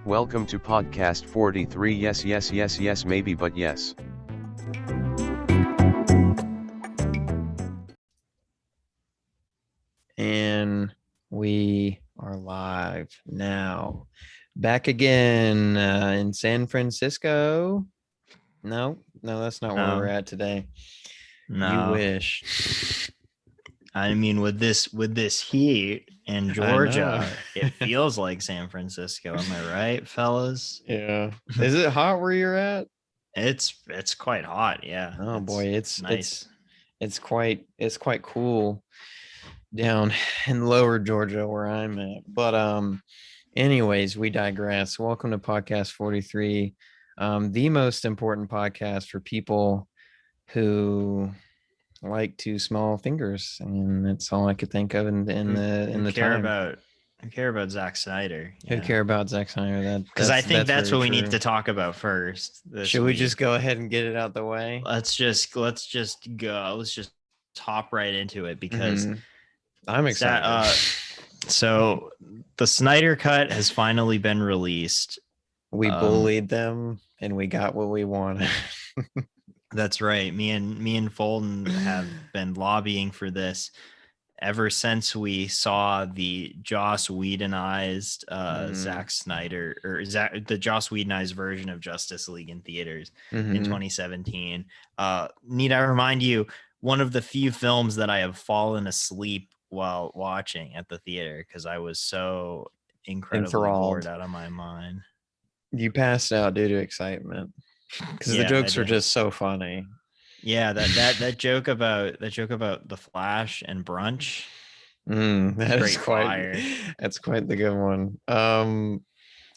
Welcome to podcast 43. Yes, yes, yes, yes, maybe, but yes. And we are live now. Back again in San Francisco. No, that's not where we're at today. No. You wish. I mean, with this heat in Georgia, it feels like San Francisco. Am I right, fellas? Yeah. Is it hot where you're at? It's quite hot. Yeah. Oh boy, it's nice. It's quite cool down in lower Georgia where I'm at. But anyways, we digress. Welcome to podcast 43, the most important podcast for people who like to small fingers, and that's all I could think of in the time. Who care about Zack Snyder? Who care about Zack Snyder? Because I think that's what we need to talk about first. Should we just go ahead and get it out the way? Let's just go. Let's just hop right into it because I'm excited. So the Snyder Cut has finally been released. We bullied them and we got what we wanted. That's right. Me and Fulton have been lobbying for this ever since we saw the Joss Whedonized Zack Snyder the Joss Whedonized version of Justice League in theaters in 2017. Need I remind you, one of the few films that I have fallen asleep while watching at the theater because I was so incredibly bored out of my mind. You passed out due to excitement because the jokes were just so funny. Yeah, that joke about the Flash and brunch. That's quite the good one.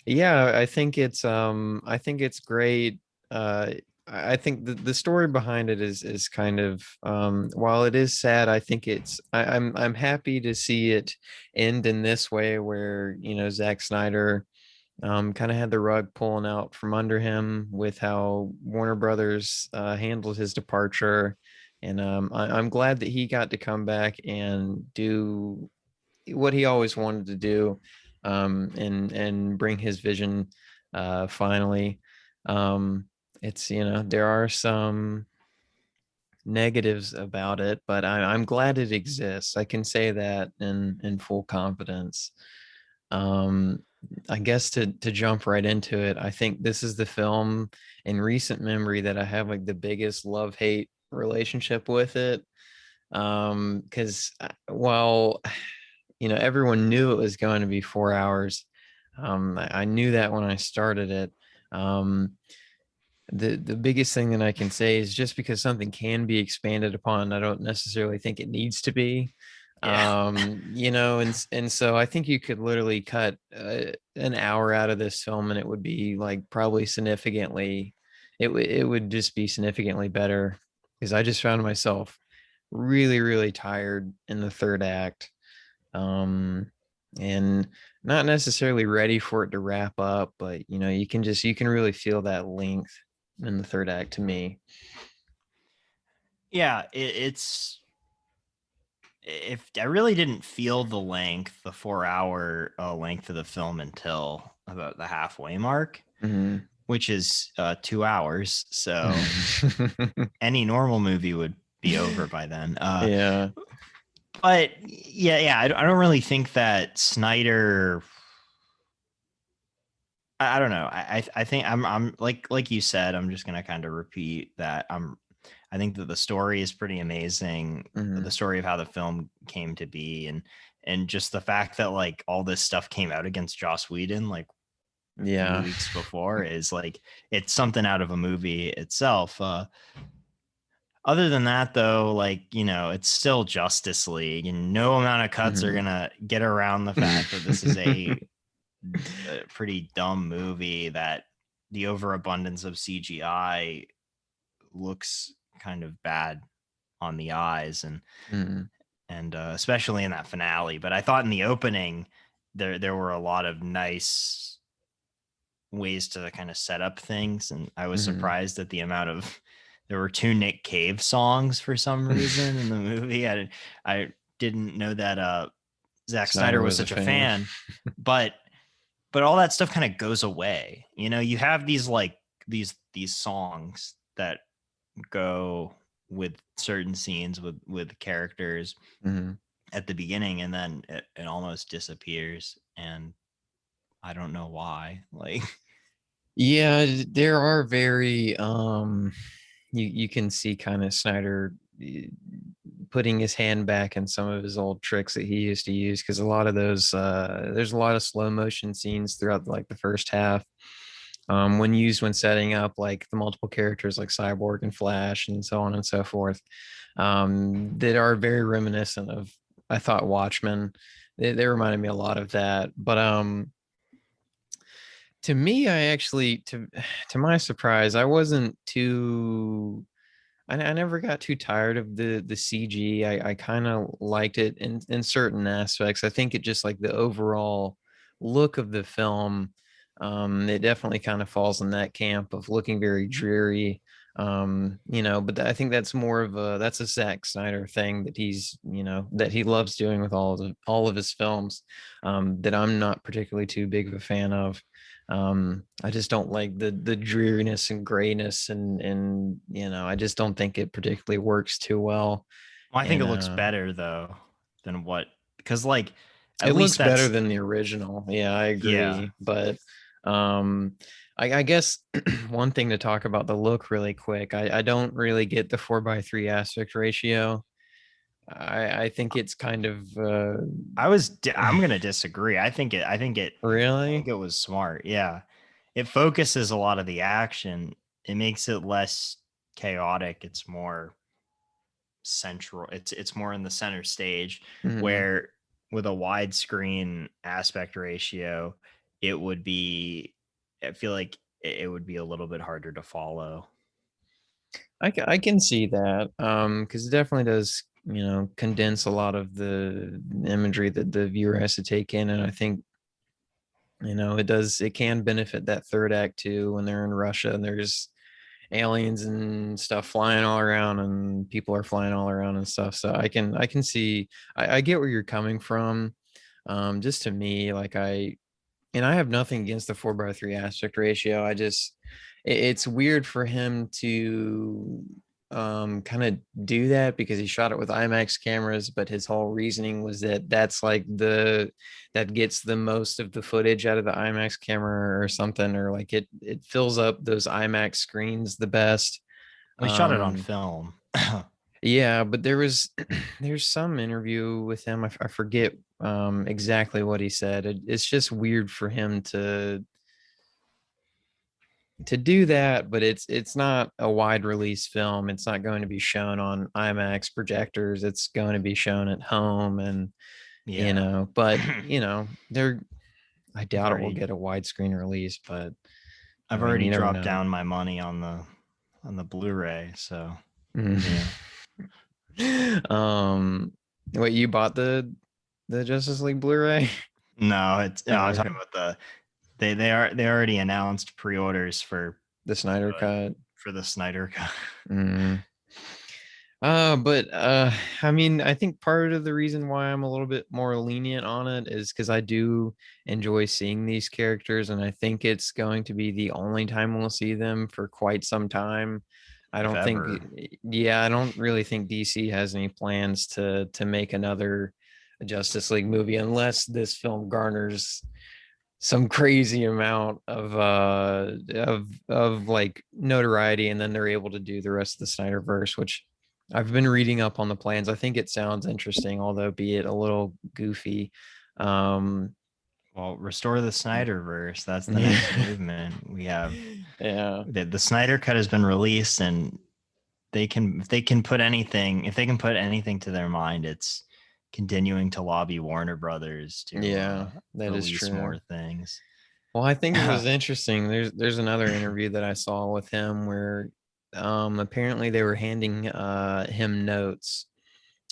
Yeah, I think it's great. I think the story behind it is kind of while it is sad, I think I'm happy to see it end in this way where, Zack Snyder kind of had the rug pulling out from under him with how Warner Brothers handled his departure. And I'm glad that he got to come back and do what he always wanted to do, and bring his vision finally. It's, there are some negatives about it, but I'm glad it exists. I can say that in full confidence. I guess to jump right into it, I think this is the film in recent memory that I have like the biggest love-hate relationship with it. Because while everyone knew it was going to be 4 hours, I knew that when I started it. The biggest thing that I can say is just because something can be expanded upon, I don't necessarily think it needs to be. And so I think you could literally cut an hour out of this film and it would be like probably significantly, it would just be significantly better, because I just found myself really, really tired in the third act, and not necessarily ready for it to wrap up, but you can really feel that length in the third act to me. Yeah, if I really didn't feel the 4-hour length of the film until about the halfway mark, which is 2 hours. So any normal movie would be over by then. Yeah. But I don't really think that Snyder. I don't know. I think I'm like you said. I'm just gonna kind of repeat that. I think that the story is pretty amazing. The story of how the film came to be, and just the fact that like all this stuff came out against Joss Whedon like a few weeks before is like, it's something out of a movie itself. Other than that, though, like, it's still Justice League, and no amount of cuts are gonna get around the fact that this is a pretty dumb movie, that the overabundance of CGI looks kind of bad on the eyes, and especially in that finale. But I thought in the opening there were a lot of nice ways to kind of set up things, and I was surprised at the amount of, there were 2 Nick Cave songs for some reason in the movie. I didn't know that Zack Snyder was such a fan. But but all that stuff kind of goes away. You know, you have these like these songs that go with certain scenes with characters at the beginning, and then it almost disappears, and I don't know why. Like, yeah, there are very you can see kind of Snyder putting his hand back in some of his old tricks that he used to use, because a lot of those there's a lot of slow motion scenes throughout like the first half, when used when setting up like the multiple characters like Cyborg and Flash and so on and so forth, that are very reminiscent of, I thought, Watchmen. They reminded me a lot of that. But to me, I actually, to my surprise, I wasn't too, I never got too tired of the CG. I kind of liked it in certain aspects. I think it just like the overall look of the film, it definitely kind of falls in that camp of looking very dreary. You know, but I think that's more of that's a Zack Snyder thing that he's, you know, that he loves doing with all of his films, that I'm not particularly too big of a fan of. I just don't like the dreariness and grayness, and you know, I just don't think it particularly works too well. I think And it looks better though than what, because like at it looks least better that's than the original. Yeah, I yeah. agree. But I guess one thing to talk about the look really quick. I don't really get the 4:3 aspect ratio. I think it's kind of I'm gonna disagree. I really. think it was smart. Yeah, it focuses a lot of the action. It makes it less chaotic. It's more central. It's more in the center stage, Mhm. where with a widescreen aspect ratio, it would be. I feel like it would be a little bit harder to follow. I can see that, because it definitely does, you know, condense a lot of the imagery that the viewer has to take in. And I think, you know, it can benefit that third act too, when they're in Russia and there's aliens and stuff flying all around and people are flying all around and stuff. So I can see, I get where you're coming from. Just to me, like and I have nothing against the 4:3 aspect ratio. I just, it's weird for him to kind of do that, because he shot it with IMAX cameras, but his whole reasoning was that that's like that gets the most of the footage out of the IMAX camera or something, or like it fills up those IMAX screens the best. We shot it on Um film. yeah, but there's some interview with him. I forget exactly what he said. It's just weird for him to do that, but it's not a wide release film. It's not going to be shown on IMAX projectors. It's going to be shown at home, and you Yeah, know, but you know, I I've doubt it will already get a widescreen release, but I I've mean, already you never dropped know. down my money on the Blu-ray. So Mm. yeah. What, you bought the Justice League Blu-ray? No, I'm Okay. talking about they already announced pre-orders The Snyder Cut. for the Snyder Cut. Mm. But I mean, I think part of the reason why I'm a little bit more lenient on it is because I do enjoy seeing these characters, and I think it's going to be the only time we'll see them for quite some time. I If don't think, ever. yeah, I don't really think DC has any plans to make another Justice League movie unless this film garners some crazy amount of like notoriety, and then they're able to do the rest of the Snyderverse, which I've been reading up on the plans. I think it sounds interesting, although be it a little goofy. um Well, restore the Snyderverse. That's the next yeah. movement. We have Yeah. the Snyder Cut has been released, and if they can put anything to their mind, it's continuing to lobby Warner Brothers to Yeah, that is release true. more things. Well, I think it was interesting. There's another interview that I saw with him where apparently they were handing him notes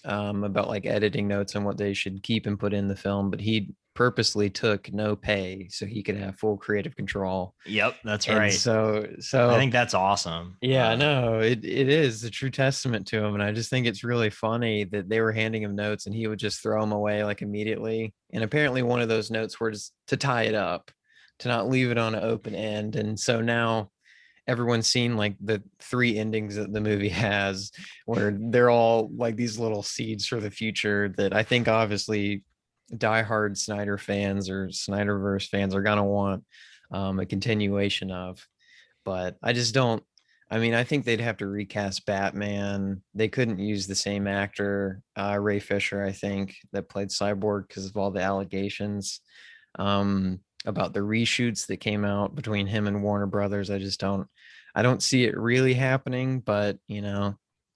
about like editing notes and what they should keep and put in the film, but he purposely took no pay so he could have full creative control. Yep, that's And right. so I think that's awesome. yeah, no, it is a true testament to him. And I just think it's really funny that they were handing him notes and he would just throw them away like immediately. And apparently one of those notes was to tie it up. not leave it on an open end. And so now everyone's seen like the 3 endings that the movie has, where they're all like these little seeds for the future that I think obviously diehard Snyder fans or Snyderverse fans are gonna want a continuation of. But I just don't. I mean, I think they'd have to recast Batman. They couldn't use the same actor, Ray Fisher, I think, that played Cyborg because of all the allegations about the reshoots that came out between him and Warner Brothers. I don't see it really happening, but Which I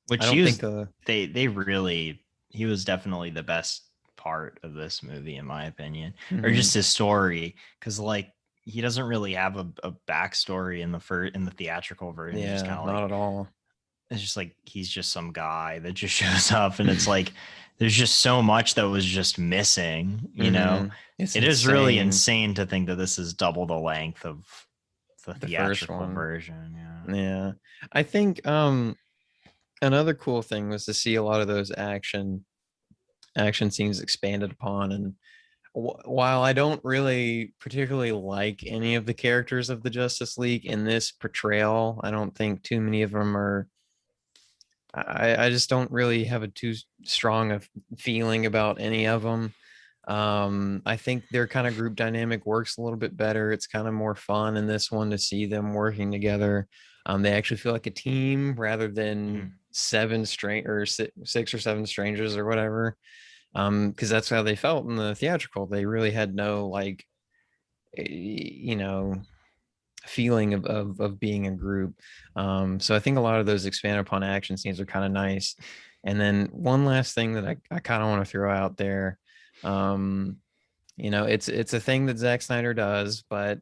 don't think they really, he was definitely the best part of this movie in my opinion, or just his story, because like he doesn't really have a backstory in the theatrical version. Yeah, just kind of not like at all. it's just like he's just some guy that just shows up, and it's like there's just so much that was just missing. It's it is really insane. insane to think that this is double the length of the first theatrical one. version. Yeah, I think another cool thing was to see a lot of those action scenes expanded upon. And while I don't really particularly like any of the characters of the Justice League in this portrayal, I don't think too many of them are. I just don't really have a too strong a feeling about any of them. I think their kind of group dynamic works a little bit better. It's kind of more fun in this one to see them working together. They actually feel like a team rather than 6 or 7 strangers or whatever. Because that's how they felt in the theatrical. They really had no like feeling of being a group. So I think a lot of those expand upon action scenes are kind of nice. And then one last thing that I kind of want to throw out there, it's a thing that Zack Snyder does, but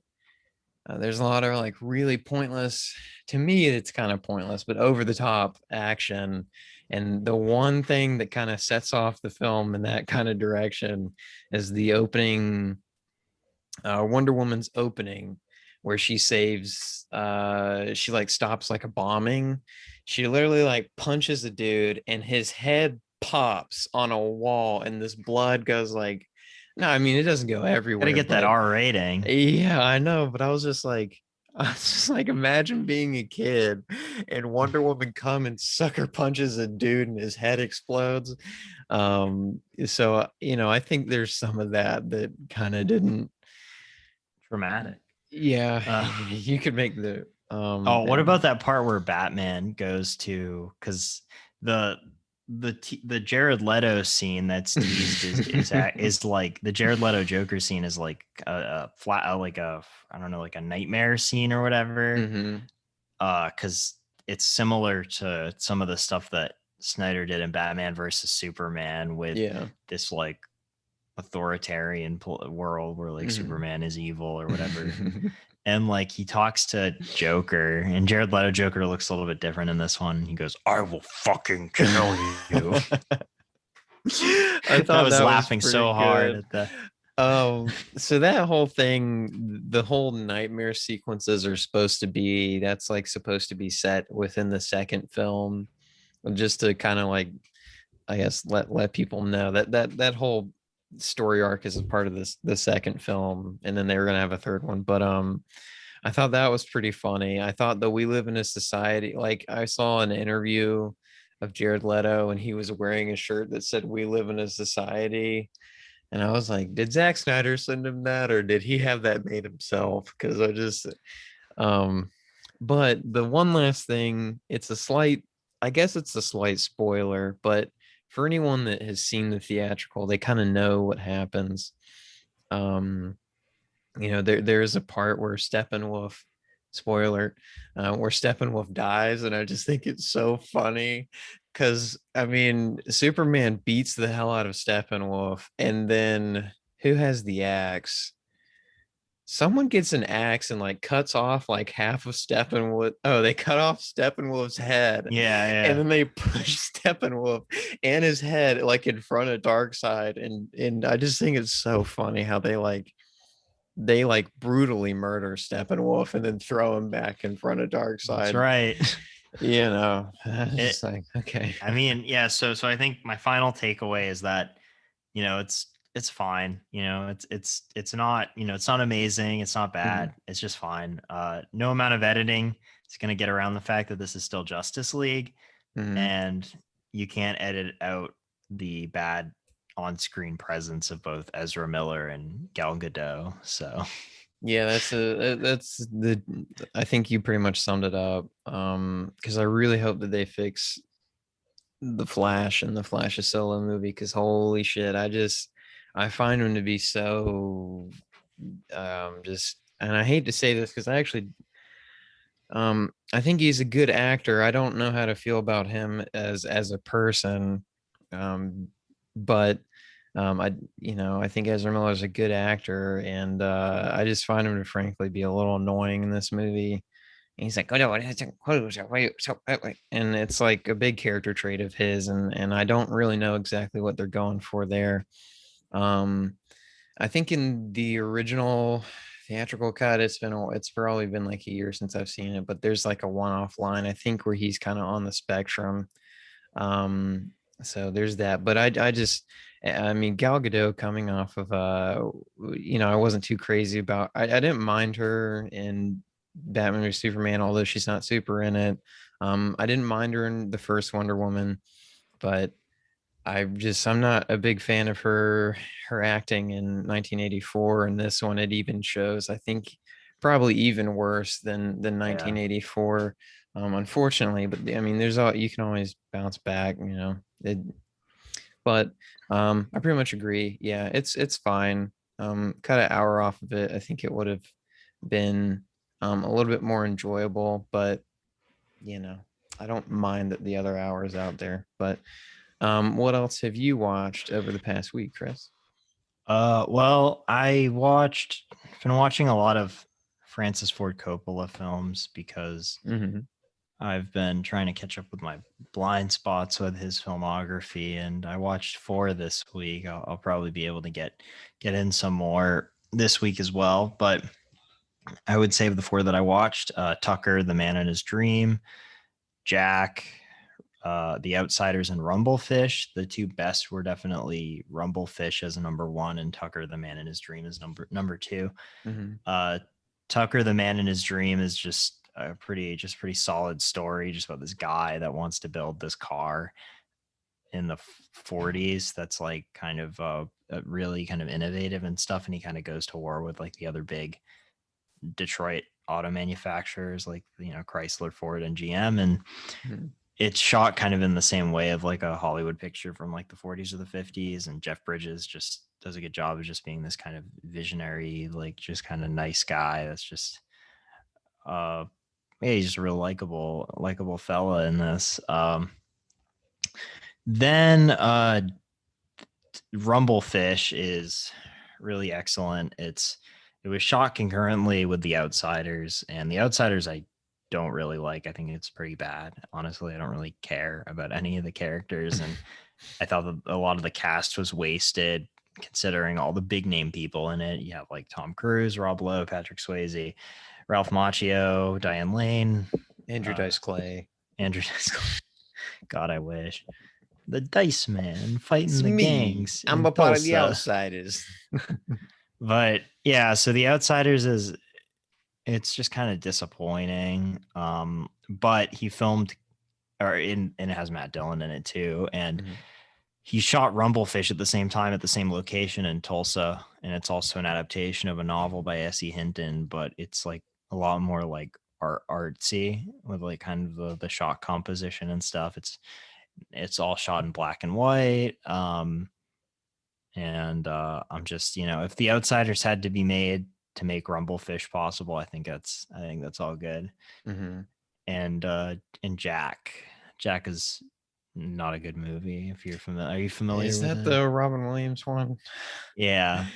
there's a lot of like really pointless, to me it's kind of pointless, but over the top action. And the one thing that kind of sets off the film in that kind of direction is the opening, Wonder Woman's opening, where she saves, she like stops like a bombing. She literally like punches a dude and his head pops on a wall and this blood goes like, no, I mean it doesn't go everywhere. Gotta get that R rating. Yeah, I know, but I was just like, imagine being a kid and Wonder Woman come and sucker punches a dude and his head explodes. So I think there's some of that kind of didn't. Dramatic. Yeah, you could make the. What about that part where Batman goes to, because the Jared Leto scene that's teased is like the Jared Leto Joker scene is like a flat, like a, I don't know, like a nightmare scene or whatever. Because it's similar to some of the stuff that Snyder did in Batman versus Superman with this like authoritarian world where like Superman is evil or whatever. And like he talks to Joker, and Jared Leto Joker looks a little bit different in this one. He goes, "I will fucking kill you." I thought I was laughing so hard at that. So that whole thing, the whole nightmare sequences are supposed to be, that's like supposed to be set within the second film, just to kind of like, I guess let people know that whole story arc is a part of the second film, and then they were gonna have a third one. But I thought that was pretty funny. I thought that we live in a society, like I saw an interview of Jared Leto and he was wearing a shirt that said "We live in a society," and I was like, did Zack Snyder send him that, or did he have that made himself? Because I just but the one last thing, I guess it's a slight spoiler, but for anyone that has seen the theatrical, they kind of know what happens. There's a part where Steppenwolf, spoiler, where Steppenwolf dies, and I just think it's so funny because I mean Superman beats the hell out of Steppenwolf, and then who has the axe? Someone gets an axe and like cuts off like half of Steppenwolf. Oh, they cut off Steppenwolf's head. Yeah. And then they push Steppenwolf and his head like in front of Darkseid. And I just think it's so funny how they brutally murder Steppenwolf and then throw him back in front of Darkseid. That's right. It's like, okay. I mean, yeah. So I think my final takeaway is that, it's it's fine. It's not, it's not amazing. It's not bad. Mm-hmm. It's just fine. No amount of editing is going to get around the fact that this is still Justice League, Mm-hmm. and you can't edit out the bad on-screen presence of both Ezra Miller and Gal Gadot. So Yeah, I think you pretty much summed it up. Because I really hope that they fix the Flash and the Flash's solo movie, because holy shit, I find him to be so just, and I hate to say this because I think he's a good actor. I don't know how to feel about him as a person. But I think Ezra Miller is a good actor, and I just find him to frankly be a little annoying in this movie. And he's like, oh no, and it's like a big character trait of his, and I don't really know exactly what they're going for there. Um, I think in the original theatrical cut, it's probably been like a year since I've seen it, but there's like a one-off line I think where he's kind of on the spectrum. Um, so there's that. But I mean, Gal Gadot coming off of I wasn't too crazy about. I didn't mind her in Batman or Superman, although she's not super in it. I didn't mind her in the first Wonder Woman, but I'm not a big fan of her acting in 1984, and this one it even shows, I think, probably even worse than yeah. 1984, unfortunately. But I mean, you can always bounce back, but I pretty much agree. Yeah, it's fine. Cut an hour off of it, I think it would have been a little bit more enjoyable, but I don't mind that the other hours out there. But what else have you watched over the past week, Chris? Well, been watching a lot of Francis Ford Coppola films because Mm-hmm. I've been trying to catch up with my blind spots with his filmography, and I watched 4 this week. I'll probably be able to get in some more this week as well, but I would say the 4 that I watched: Tucker, The Man in His Dream, Jack, The Outsiders, and Rumblefish. The 2 best were definitely Rumblefish as a number 1, and Tucker, The Man in His Dream as number 2. Mm-hmm. Tucker, The Man in His Dream is just a pretty solid story, just about this guy that wants to build this car in the 40s that's like kind of really kind of innovative and stuff, and he kind of goes to war with like the other big Detroit auto manufacturers like Chrysler, Ford, and GM, and Mm-hmm. it's shot kind of in the same way of like a Hollywood picture from like the 40s or the 50s, and Jeff Bridges just does a good job of just being this kind of visionary, like just kind of nice guy that's just yeah, he's just a real likable fella in this. Then Rumblefish is really excellent. It was shot concurrently with The Outsiders, and The Outsiders I don't really like. I think it's pretty bad. Honestly, I don't really care about any of the characters, and I thought that a lot of the cast was wasted considering all the big name people in it. You have like Tom Cruise, Rob Lowe, Patrick Swayze, Ralph Macchio, Diane Lane, Andrew Dice Clay. Andrew Dice Clay. God, I wish. The Dice Man fighting It's the me. gangs. I'm a part of the Outsiders. But yeah, so The Outsiders it's just kind of disappointing. But he filmed, and it has Matt Dillon in it too, and Mm-hmm. he shot Rumblefish at the same time at the same location in Tulsa, and it's also an adaptation of a novel by S.E. Hinton, but it's like a lot more like artsy with like kind of the shot composition and stuff. It's all shot in black and white. And I'm just, if The Outsiders had to be made to make Rumblefish possible, I think that's all good. Mm-hmm. And Jack is not a good movie. If you're familiar, are you familiar Is with that it? the Robin Williams one? Yeah,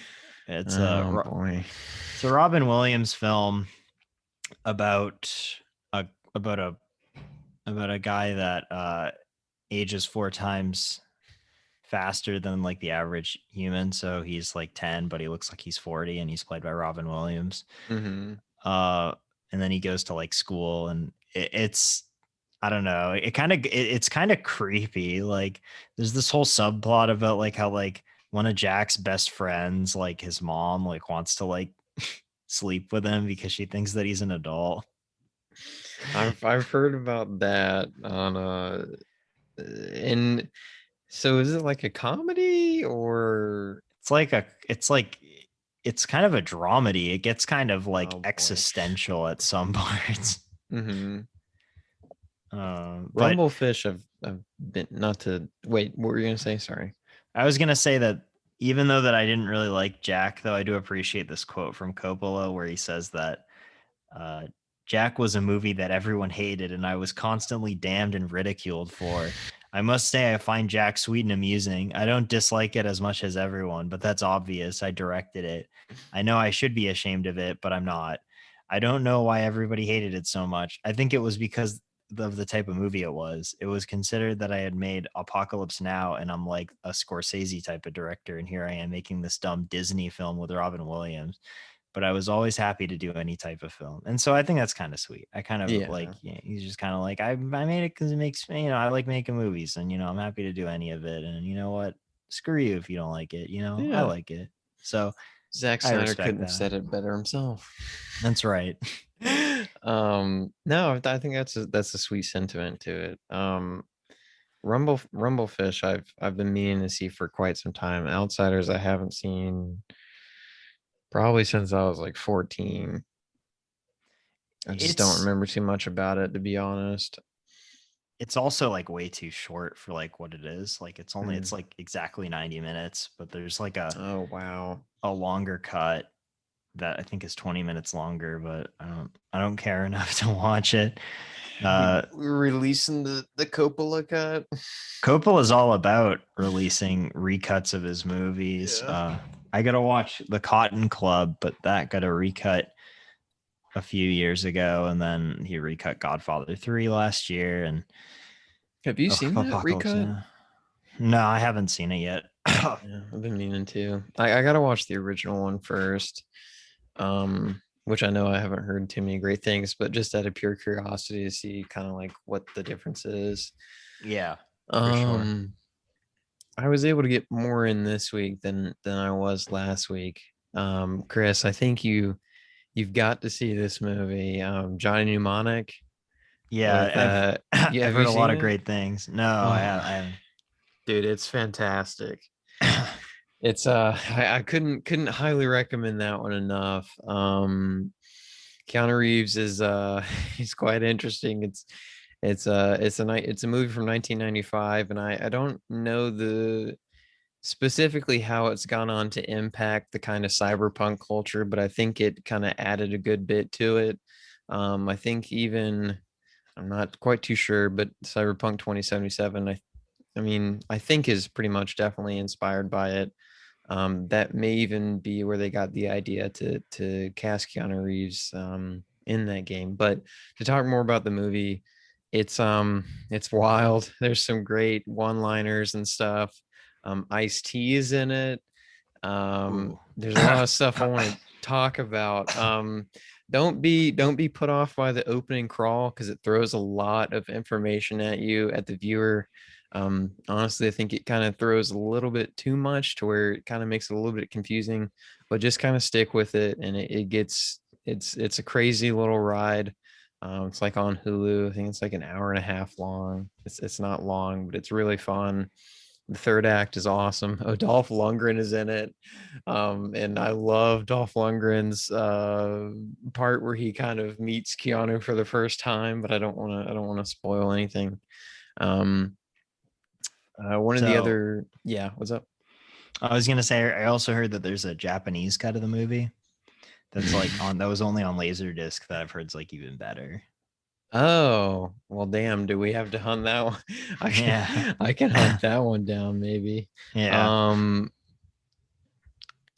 it's boy. it's a Robin Williams film about a about a about a guy that ages 4 times faster than like the average human. So he's like 10, but he looks like he's 40, and he's played by Robin Williams. Mm-hmm. And then he goes to like school, and it's I don't know. It's kind of creepy. Like there's this whole subplot about like how like one of Jack's best friends, like his mom, like wants to like sleep with him because she thinks that he's an adult. I've heard about that on in so is it like a comedy or It's kind of a dramedy. It gets kind of like oh boy. existential at some parts. Mm-hmm. But Rumblefish have been not to wait, what were you gonna say? Sorry. I was gonna say that even though that I didn't really like Jack, though, I do appreciate this quote from Coppola where he says that uh, Jack was a movie that everyone hated and I was constantly damned and ridiculed for. I must say I find Jack sweet and amusing. I don't dislike it as much as everyone, but that's obvious. I directed it. I know I should be ashamed of it, but I'm not. I don't know why everybody hated it so much. I think it was because of the type of movie it was. It was considered that I had made Apocalypse Now and I'm like a Scorsese type of director, and here I am making this dumb Disney film with Robin Williams. But I was always happy to do any type of film. And so I think that's kind of sweet. I kind of like, yeah, he's just kind of like, I made it because it makes me, I like making movies and, I'm happy to do any of it. And you know what? Screw you if you don't like it, I like it. So Zack Snyder couldn't have said it better himself. That's right. No, I think that's a sweet sentiment to it. Rumblefish I've been meaning to see for quite some time. Outsiders I haven't seen probably since I was like 14. I just don't remember too much about it, to be honest. It's also like way too short for like what it is. Like it's like exactly 90 minutes, but there's like oh wow, a longer cut that I think is 20 minutes longer, but I don't care enough to watch it. We're releasing the Coppola cut. Coppola is all about releasing recuts of his movies. Yeah. I gotta watch The Cotton Club, but that got a recut a few years ago, and then he recut Godfather 3 last year. And have you seen that recut? No, I haven't seen it yet. Yeah, I've been meaning to. I gotta watch the original one first. Which I know I haven't heard too many great things, but just out of pure curiosity to see kind of like what the difference is. Yeah. For sure. I was able to get more in this week than I was last week. Chris, I think you've got to see this movie. Johnny Mnemonic. Yeah, I've heard a lot of great things. No, I haven't. Dude, it's fantastic. It's I couldn't highly recommend that one enough. Keanu Reeves is he's quite interesting. It's a movie from 1995, and I don't know specifically how it's gone on to impact the kind of cyberpunk culture, but I think it kind of added a good bit to it. I think even I'm not quite too sure, but Cyberpunk 2077, I think is pretty much definitely inspired by it. That may even be where they got the idea to cast Keanu Reeves in that game. But to talk more about the movie, it's wild. There's some great one-liners and stuff. Ice-T is in it. There's a lot of stuff I want to talk about. Don't be put off by the opening crawl because it throws a lot of information at you, at the viewer. Honestly, I think it kind of throws a little bit too much to where it kind of makes it a little bit confusing, but just kind of stick with it, and it's a crazy little ride. It's like on Hulu. I think it's like an hour and a half long. It's not long, but it's really fun. The third act is awesome. Oh, Dolph Lundgren is in it. And I love Dolph Lundgren's part where he kind of meets Keanu for the first time, but I don't want to spoil anything. One of the other, yeah, what's up? I was gonna say I also heard that there's a Japanese cut of the movie that's like that was only on Laserdisc that I've heard is like even better. Oh, well, damn, do we have to hunt that one? I can hunt that one down maybe. Yeah.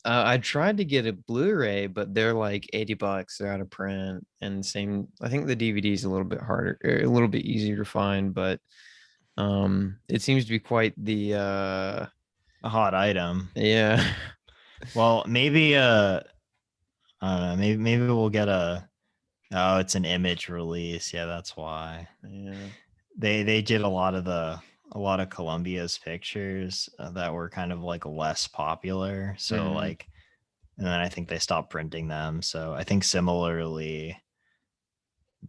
I tried to get a Blu-ray, but they're like $80. They're out of print, and I think the DVD is a little bit harder, a little bit easier to find, but it seems to be quite the a hot item. Yeah. Well, maybe I don't know, maybe we'll get it's an image release. Yeah, that's why. Yeah. They did a lot of a lot of Columbia's pictures that were kind of like less popular. So like, and then I think they stopped printing them. So I think similarly,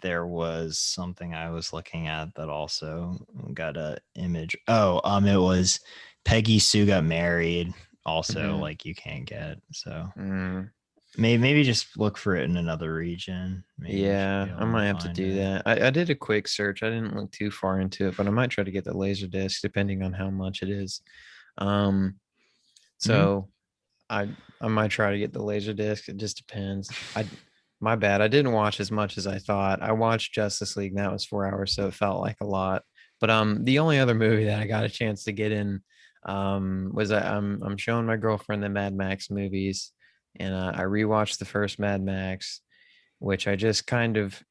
there was something I was looking at that also got a image. Oh, it was Peggy Sue Got Married. Also, like you can't get. So maybe just look for it in another region. Maybe yeah, I might have to do that. I did a quick search. I didn't look too far into it, but I might try to get the Laserdisc depending on how much it is. So I might try to get the Laserdisc. It just depends. My bad. I didn't watch as much as I thought. I watched Justice League, and that was 4 hours, so it felt like a lot. But the only other movie that I got a chance to get in was I'm showing my girlfriend the Mad Max movies, and I rewatched the first Mad Max, which I just kind of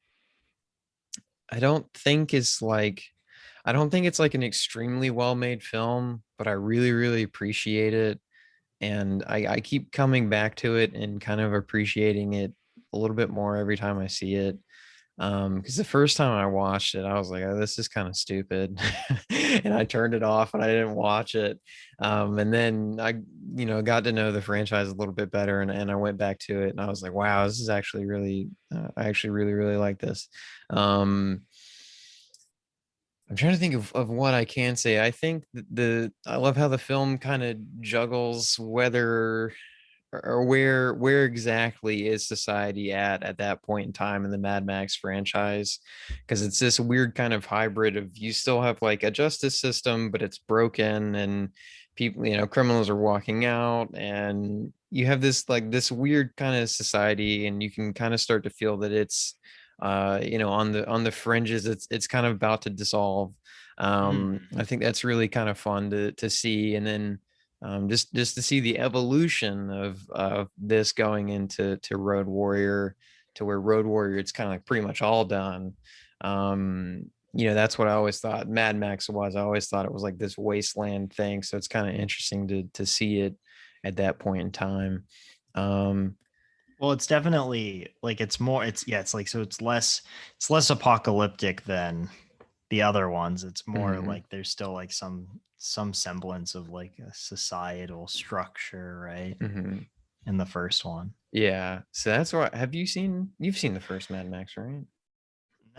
I don't think is like I don't think it's like an extremely well made film, but I really, really appreciate it. And I keep coming back to it and kind of appreciating it a little bit more every time I see it. Because the first time I watched it, I was like, oh, this is kind of stupid. And I turned it off and I didn't watch it. And then I, got to know the franchise a little bit better, and I went back to it and I was like, wow, this is actually really, I actually really, really like this. I'm trying to think of what I can say. I think I love how the film kind of juggles whether or where exactly is society at that point in time in the Mad Max franchise, because it's this weird kind of hybrid of you still have like a justice system, but it's broken and people, criminals are walking out, and you have this weird kind of society, and you can kind of start to feel that it's on the fringes. It's kind of about to dissolve. I think that's really kind of fun to see. And then just to see the evolution of this going into Road Warrior, to where Road Warrior it's kind of like pretty much all done. That's what I always thought Mad Max was. I always thought it was like this wasteland thing, so it's kind of interesting to see it at that point in time. Well, it's definitely like it's like, so it's less apocalyptic than the other ones. It's more like there's still like some semblance of like a societal structure, right? In the first one. Yeah. So that's why you've seen the first Mad Max, right?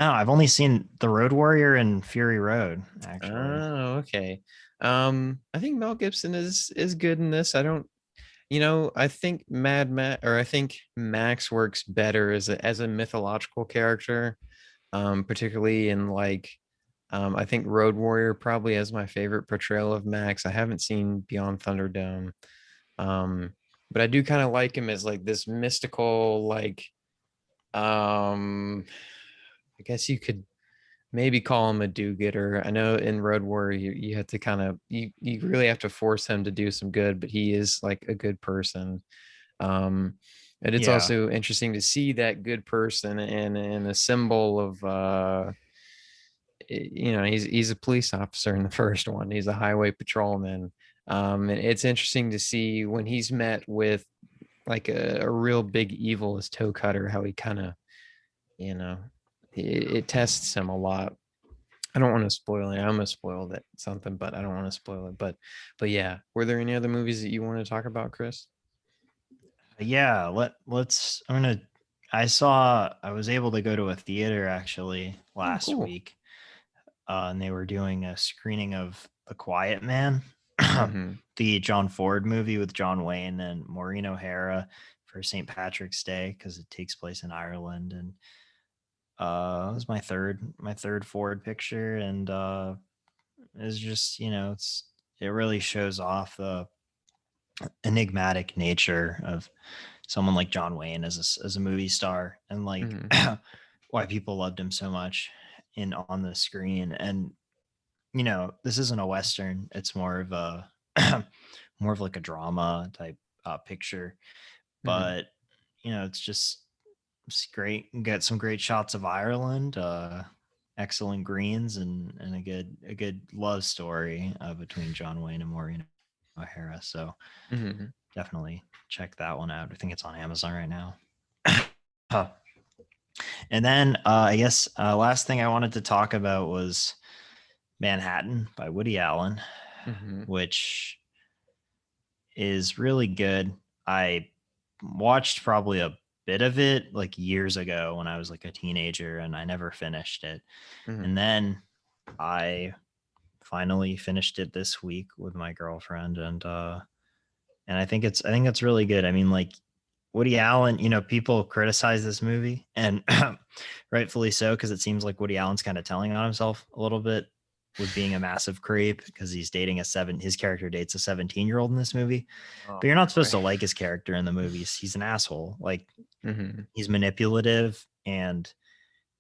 No, I've only seen The Road Warrior and Fury Road, actually. Oh, okay. I think Mel Gibson is good in this. I don't I think I think Max works better as a mythological character, particularly in like I think Road Warrior probably has my favorite portrayal of Max. I haven't seen Beyond Thunderdome, but I do kind of like him as like this mystical, like I guess you could maybe call him a do-gooder. I know in Road Warrior you have to kind of you really have to force him to do some good, but he is like a good person. And it's also interesting to see that good person and a symbol of he's a police officer in the first one. He's a highway patrolman. And it's interesting to see when he's met with like a real big evil as Toe Cutter, how he kind of, it tests him a lot. I don't want to spoil it. I'm gonna spoil that something, but I don't want to spoil it. But yeah, were there any other movies that you want to talk about, Chris? Yeah, let's. I was able to go to a theater actually last week, and they were doing a screening of The Quiet Man, the John Ford movie with John Wayne and Maureen O'Hara for St. Patrick's Day, because it takes place in Ireland. And it was my third Ford picture, and it's just it really shows off the enigmatic nature of someone like John Wayne as a movie star, and like why people loved him so much on the screen. And this isn't a Western, it's more of a more of like a drama type picture, but it's great. Get some great shots of Ireland, excellent greens, and a good love story between John Wayne and Maureen O'Hara. So definitely check that one out. I think it's on Amazon right now. And then I guess last thing I wanted to talk about was Manhattan by Woody Allen, Mm-hmm. which is really good. I watched probably a bit of it like years ago when I was like a teenager, and I never finished it. Mm-hmm. And then I finally finished it this week with my girlfriend, and I think it's really good. I mean, like Woody Allen, you know, people criticize this movie, and rightfully so, because it seems like Woody Allen's kind of telling on himself a little bit with being a massive creep, because he's dating his character dates a 17-year-old in this movie. Oh, But you're not supposed boy. to like his character in the movies. He's an asshole. Like, Mm-hmm. he's manipulative, and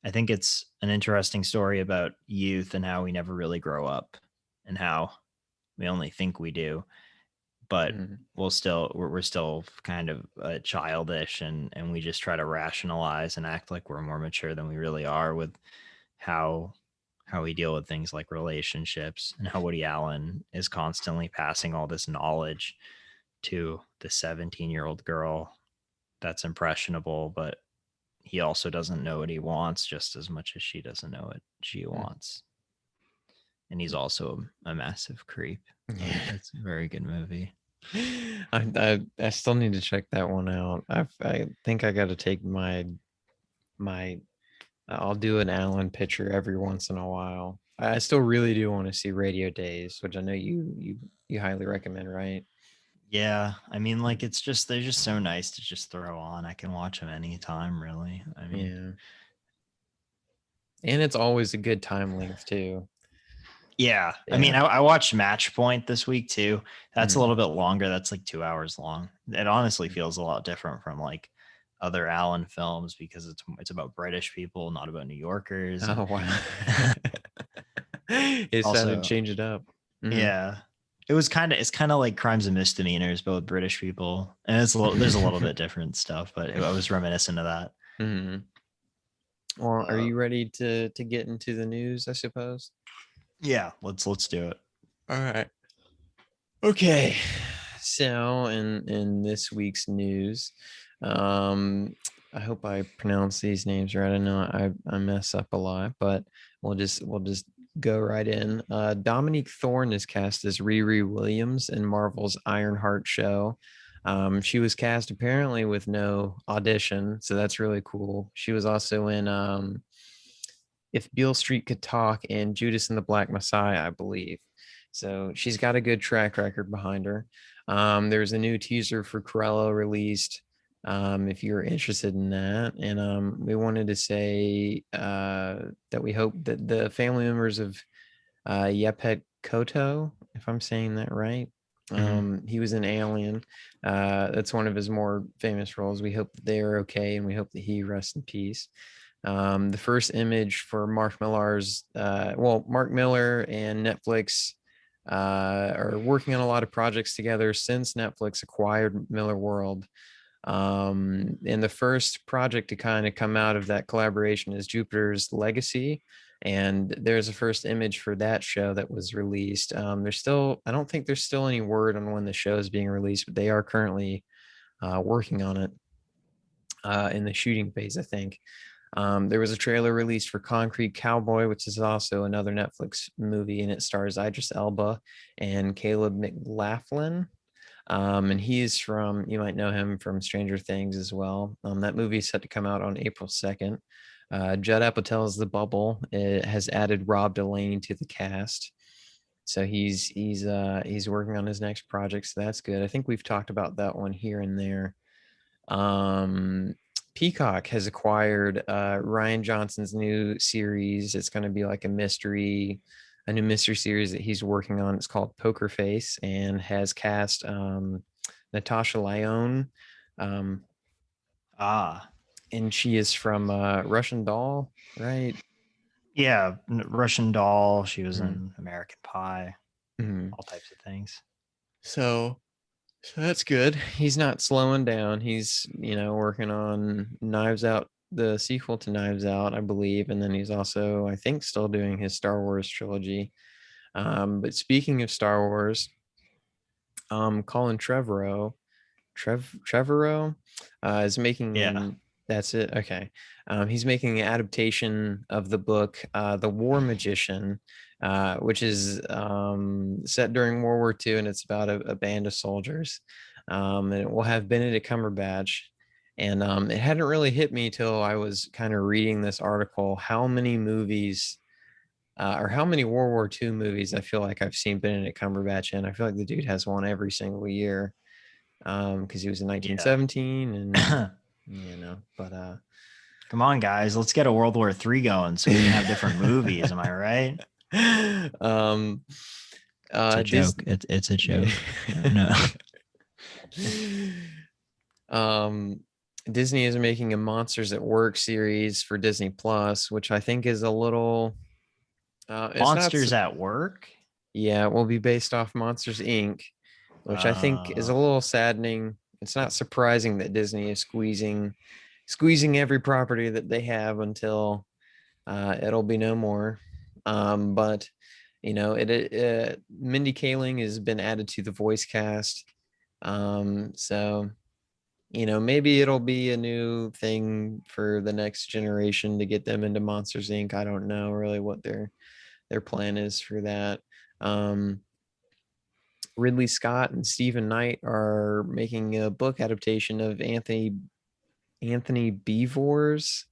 I think it's an interesting story about youth and how we never really grow up, and how we only think we do, but Mm-hmm. we're still kind of childish, and we just try to rationalize and act like we're more mature than we really are with how we deal with things like relationships, and how Woody Allen is constantly passing all this knowledge to the 17-year-old girl that's impressionable, but he also doesn't know what he wants just as much as she doesn't know what she wants. And he's also a massive creep. Yeah. It's a very good movie. I still need to check that one out. I think I got to take my I'll do an Allen picture every once in a while. I still really do want to see Radio Days, which I know you highly recommend, right? Yeah, I mean, like, it's just they're just so nice to just throw on. I can watch them anytime, really. I mean, Yeah. And it's always a good time length too. yeah. I mean, Yeah. I watched Match Point this week too. That's a Mhm. little bit longer. That's like 2 hours long. It honestly feels a lot different from like other Allen films, because it's about British people, not about New Yorkers. And Oh wow. It's time to also, change it up. Mhm. yeah, it's kind of like Crimes and Misdemeanors, but with British people, and there's a little bit different stuff, but I was reminiscent of that. Mhm. Well, are Uh, you ready to get into the news, I suppose? yeah, let's do it. All right. Okay. So in this week's news, um, I hope I pronounce these names right. I know I mess up a lot, but we'll just go right in. Dominique Thorne is cast as Riri Williams in Marvel's Ironheart show. She was cast apparently with no audition, so that's really cool. She was also in If Beale Street Could Talk and Judas and the Black Messiah, I believe. So she's got a good track record behind her. There's a new teaser for Cruella released. If you're interested in that, and we wanted to say that we hope that the family members of Yepet Koto, if I'm saying that right, he was in Alien. That's one of his more famous roles. We hope that they are okay, and we hope that he rests in peace. The first image for Mark Millar's, Mark Miller and Netflix are working on a lot of projects together since Netflix acquired Miller World. And the first project to kind of come out of that collaboration is Jupiter's Legacy. And there's a first image for that show that was released. I don't think there's still any word on when the show is being released, but they are currently working on it in the shooting phase, I think. There was a trailer released for Concrete Cowboy, which is also another Netflix movie, and it stars Idris Elba and Caleb McLaughlin. And he's you might know him from Stranger Things as well. That movie is set to come out on April 2nd. Judd Apatow's The Bubble. It has added Rob Delaney to the cast. So he's working on his next project. So that's good. I think we've talked about that one here and there. Um, Peacock has acquired Ryan Johnson's new series. It's going to be like a new mystery series that he's working on. It's called Poker Face, and has cast Natasha Lyonne. Um, Ah, and she is from Russian Doll, right? yeah, Russian Doll. She was Mm-hmm. in American Pie, Mm-hmm. all types of things. So that's good. He's not slowing down. He's, working on Knives Out, the sequel to Knives Out, I believe. And then he's also, I think, still doing his Star Wars trilogy. But speaking of Star Wars, Colin Trevorrow is Yeah. making, that's it. Okay. He's making an adaptation of the book, The War Magician, which is set during World War II, and it's about a band of soldiers. And it will have Benedict Cumberbatch. And it hadn't really hit me till I was kind of reading this article how many movies or how many World War II movies I feel like I've seen Benedict Cumberbatch in. I feel like the dude has one every single year because he was in 1917 and but come on, guys, let's get a World War III going so we can have different movies. Am I right? It's a joke. It's a joke. No. Disney is making a Monsters at Work series for Disney Plus, which I think is a little Monsters at Work. Yeah, it will be based off Monsters Inc., which I think is a little saddening. It's not surprising that Disney is squeezing every property that they have until it'll be no more. But Mindy Kaling has been added to the voice cast. So maybe it'll be a new thing for the next generation to get them into Monsters Inc. I don't know really what their plan is for that. Ridley Scott and Stephen Knight are making a book adaptation of Anthony Beevor's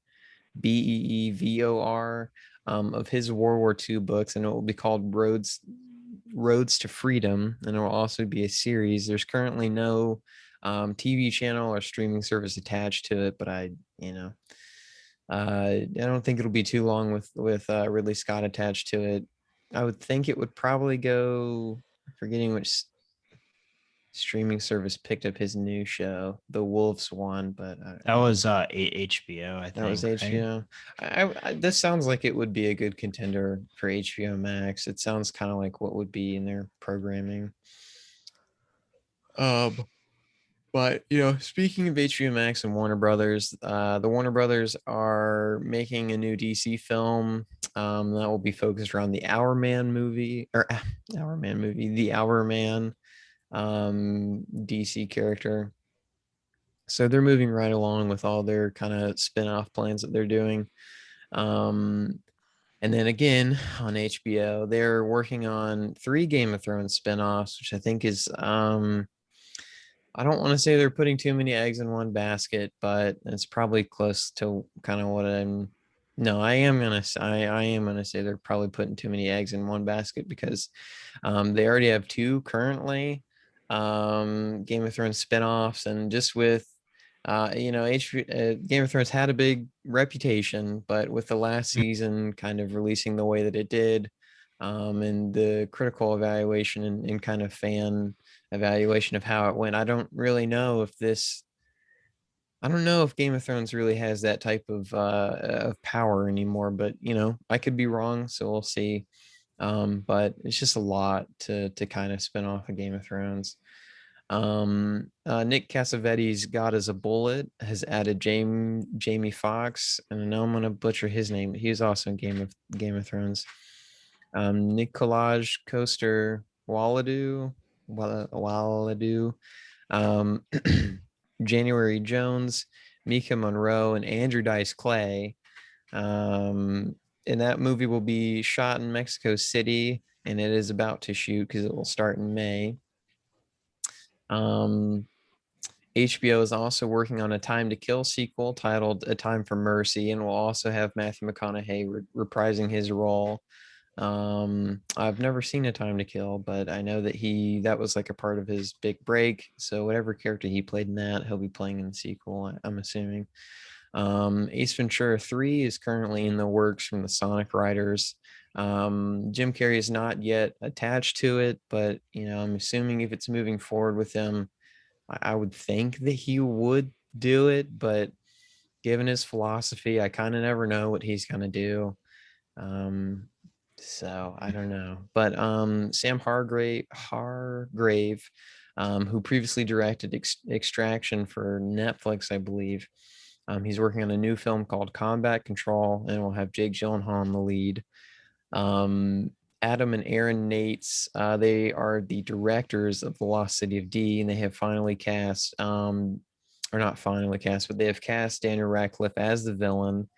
Beevor of his World War II books, and it will be called Roads to Freedom, and it will also be a series. There's currently no TV channel or streaming service attached to it, but I don't think it'll be too long with Ridley Scott attached to it. I would think it would probably go, forgetting which streaming service picked up his new show, the Wolves one, but that was HBO. I think that was HBO. Right? This sounds like it would be a good contender for HBO Max. It sounds kind of like what would be in their programming. But speaking of HBO Max and Warner Brothers, the Warner Brothers are making a new DC film that will be focused around the the Hour Man DC character. So they're moving right along with all their kind of spin-off plans that they're doing. And then again on HBO, they're working on 3 Game of Thrones spin-offs, which I think is I don't want to say they're putting too many eggs in one basket, but it's probably close to kind of what I am gonna say they're probably putting too many eggs in one basket because they already have 2 currently Game of Thrones spinoffs, and just with Game of Thrones had a big reputation, but with the last season kind of releasing the way that it did, and the critical evaluation and kind of fan evaluation of how it went, I don't know if Game of Thrones really has that type of power anymore, but I could be wrong, so we'll see. But it's just a lot to kind of spin off of Game of Thrones. Nick Cassavetes' God is a Bullet has added Jamie Foxx, and I know I'm gonna butcher his name, but he was also in Game of Thrones. Nikolaj Coster-Waldau, January Jones, Mika Monroe, and Andrew Dice Clay. And that movie will be shot in Mexico City, and it is about to shoot because it will start in May. HBO is also working on a Time to Kill sequel titled A Time for Mercy, and will also have Matthew McConaughey reprising his role. I've never seen A Time to Kill, but I know that that was like a part of his big break. So whatever character he played in that, he'll be playing in the sequel, I'm assuming. Ace Ventura 3 is currently in the works from the Sonic writers. Jim Carrey is not yet attached to it, but I'm assuming if it's moving forward with him, I would think that he would do it, but given his philosophy, I kind of never know what he's gonna do. So I don't know. But Sam Hargrave, who previously directed Extraction for Netflix, I believe. He's working on a new film called Combat Control, and we'll have Jake Gyllenhaal in the lead. Adam and Aaron Nates, they are the directors of The Lost City of D, and they have finally cast, or not finally cast, but they have cast Daniel Radcliffe as the villain.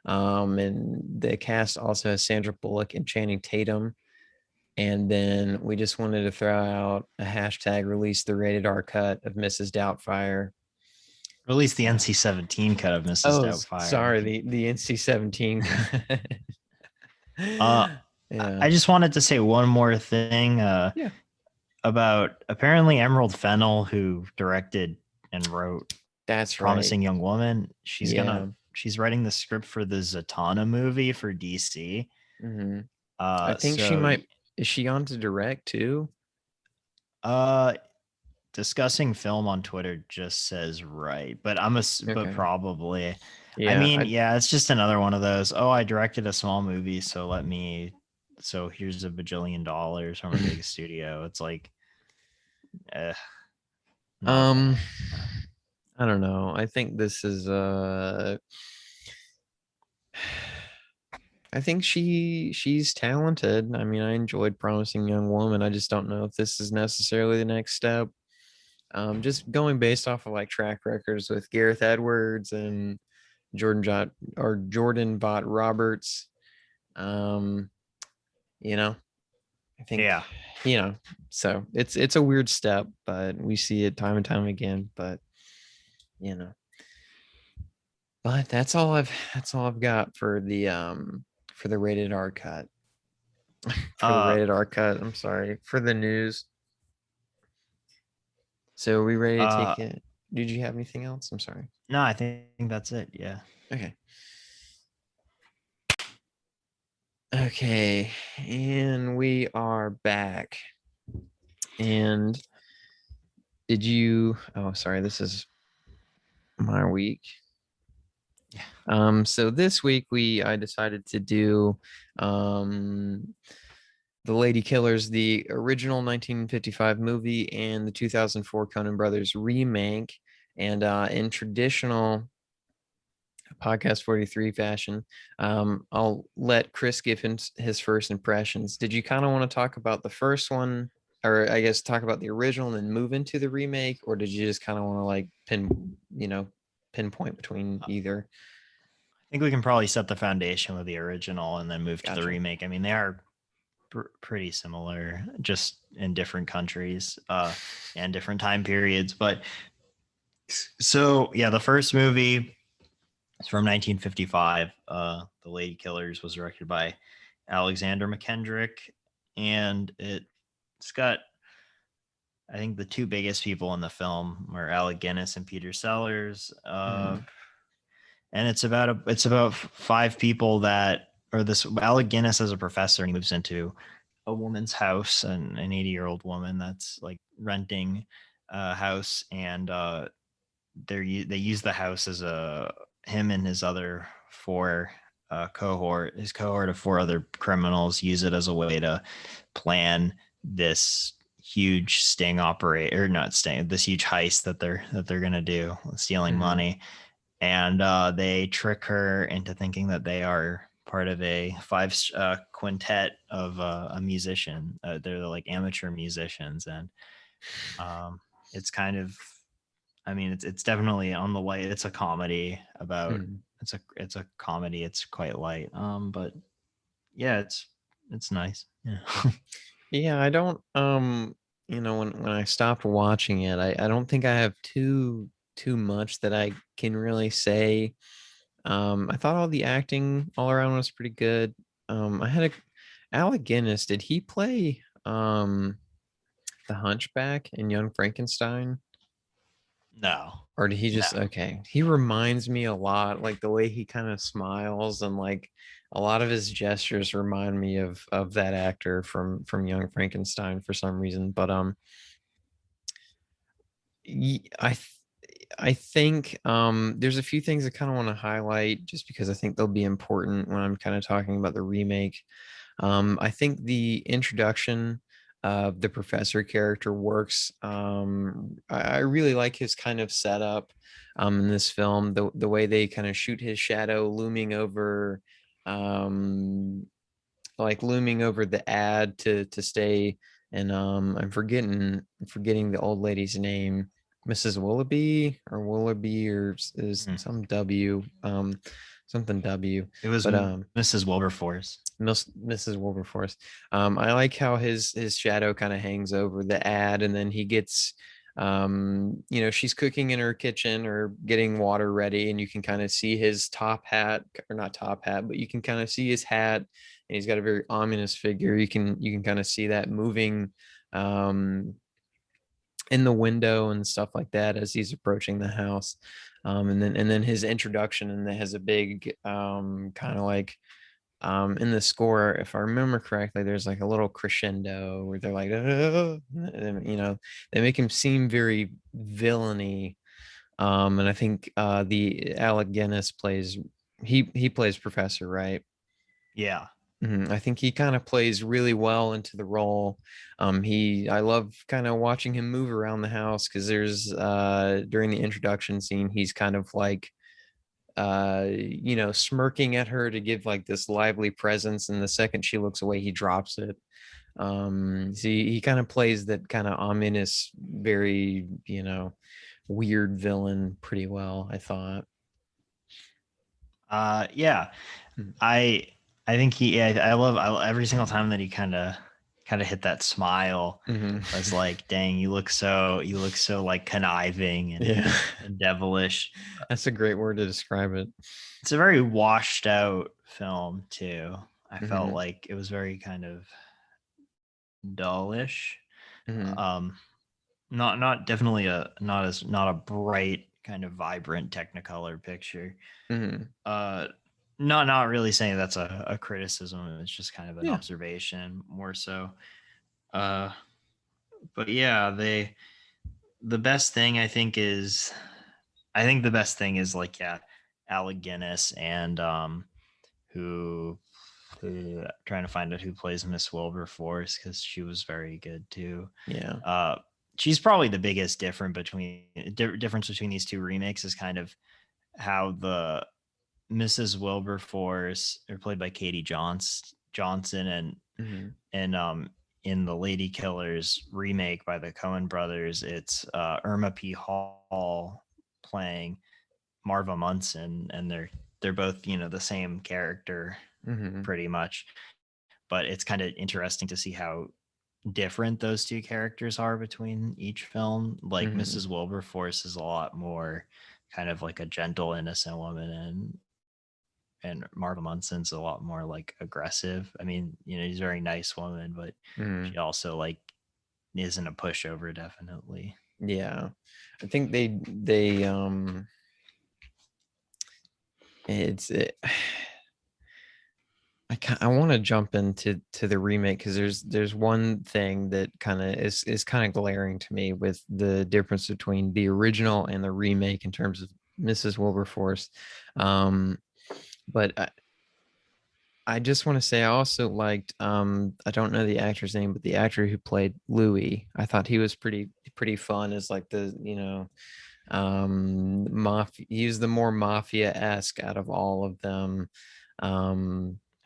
And the cast also has Sandra Bullock and Channing Tatum. And then we just wanted to throw out a hashtag release the rated R cut of Mrs. Doubtfire. Release the NC-17 cut of Mrs. Doubtfire. Sorry, the NC-17 cut. Yeah. I just wanted to say one more thing about apparently Emerald Fennell, who directed and wrote Promising Young Woman. She's writing the script for the Zatanna movie for DC. Mm-hmm. I think she might. Is she on to direct too? Discussing film on Twitter just says right, but but probably. Yeah, I mean, it's just another one of those. Oh, I directed a small movie, so here's $1 bajillion from a big studio. It's like, I don't know. I think this is I think she's talented. I mean, I enjoyed Promising Young Woman. I just don't know if this is necessarily the next step. Just going based off of like track records with Gareth Edwards and Jordan Bot Roberts. I think so it's a weird step, but we see it time and time again. But but that's all I've got for the rated R cut. The rated R cut. I'm sorry, for the news. So are we ready to take it? Did you have anything else? I'm sorry. No, I think that's it. Yeah. Okay, and we are back. And sorry, this is my week. So this week I decided to do the Ladykillers, the original 1955 movie, and the 2004 Coen Brothers remake. And in traditional Podcast 43 fashion, I'll let Chris give his first impressions. Did you kind of want to talk about the first one, or I guess talk about the original and then move into the remake, or did you just kind of want to like pinpoint between either? I think we can probably set the foundation with the original and then move to the remake. I mean, they are pretty similar, just in different countries and different time periods. But so yeah, the first movie is from 1955. The Ladykillers was directed by Alexander McKendrick, and it's got, I think, the two biggest people in the film are Alec Guinness and Peter Sellers. And it's about five people this Alec Guinness as a professor, and he moves into a woman's house, an 80-year-old woman that's like renting a house, and they use the house as him and his other cohort of four other criminals use it as a way to plan this huge this huge heist that they're gonna do, stealing money. And they trick her into thinking that they are part of a five quintet of a musician. They're like amateur musicians, and it's kind of, I mean, it's definitely on the light. It's a comedy about it's a comedy. It's quite light. But yeah, it's nice. Yeah. Yeah, I don't when I stopped watching it, I don't think I have too much that I can really say. I thought all the acting all around was pretty good. I had Alec Guinness. Did he play the Hunchback in Young Frankenstein? No. Or did he just okay? He reminds me a lot, like the way he kind of smiles, and like a lot of his gestures remind me of that actor from Young Frankenstein for some reason. But I think there's a few things I kind of want to highlight just because I think they'll be important when I'm kind of talking about the remake. I think the introduction of the professor character works. I really like his kind of setup in this film, the way they kind of shoot his shadow looming over the ad to stay. And I'm forgetting the old lady's name. Mrs. Willoughby or is some W. something W. It was But Mrs. Wilberforce. Mrs. Wilberforce. I like how his shadow kind of hangs over the ad, and then he gets, she's cooking in her kitchen or getting water ready, and you can kind of see his top hat, or not top hat, but you can kind of see his hat, and he's got a very ominous figure. You can kind of see that moving in the window and stuff like that as he's approaching the house. And then his introduction, and that has a big kind of like in the score, if I remember correctly, there's like a little crescendo where they're like, and, they make him seem very villainy. And I think the Alec Guinness plays, he plays Professor, right? Yeah. I think he kind of plays really well into the role. I love kind of watching him move around the house, because there's during the introduction scene, he's kind of like smirking at her to give like this lively presence, and the second she looks away, he drops it. So he kind of plays that kind of ominous, very weird villain pretty well, I thought. Yeah. I think I love every single time that he kind of hit that smile. I was like, dang, you look so like conniving and devilish. That's a great word to describe it. It's a very washed out film too. I felt like it was very kind of dullish. Not definitely not a bright kind of vibrant Technicolor picture. Not really saying that's a criticism. It's just kind of an observation more so. But yeah, the best thing I think the best thing is like, Alec Guinness and who trying to find out who plays Miss Wilberforce, because she was very good too. Yeah. She's probably the biggest difference between these two remakes is kind of how the Mrs. Wilberforce, are played by Katie Johnson, and in the Ladykillers remake by the Coen brothers, it's Irma P. Hall playing Marva Munson, and they're both the same character pretty much. But it's kind of interesting to see how different those two characters are between each film. Like Mrs. Wilberforce is a lot more kind of like a gentle, innocent woman, and Marva Munson's a lot more like aggressive. I mean, he's a very nice woman, but she also like isn't a pushover, definitely. Yeah. I think they I want to jump into the remake, because there's one thing that kind of is kind of glaring to me with the difference between the original and the remake in terms of Mrs. Wilberforce. But I just want to say, I also liked, I don't know the actor's name, but the actor who played Louis, I thought he was pretty fun as like the, he was the more mafia-esque out of all of them.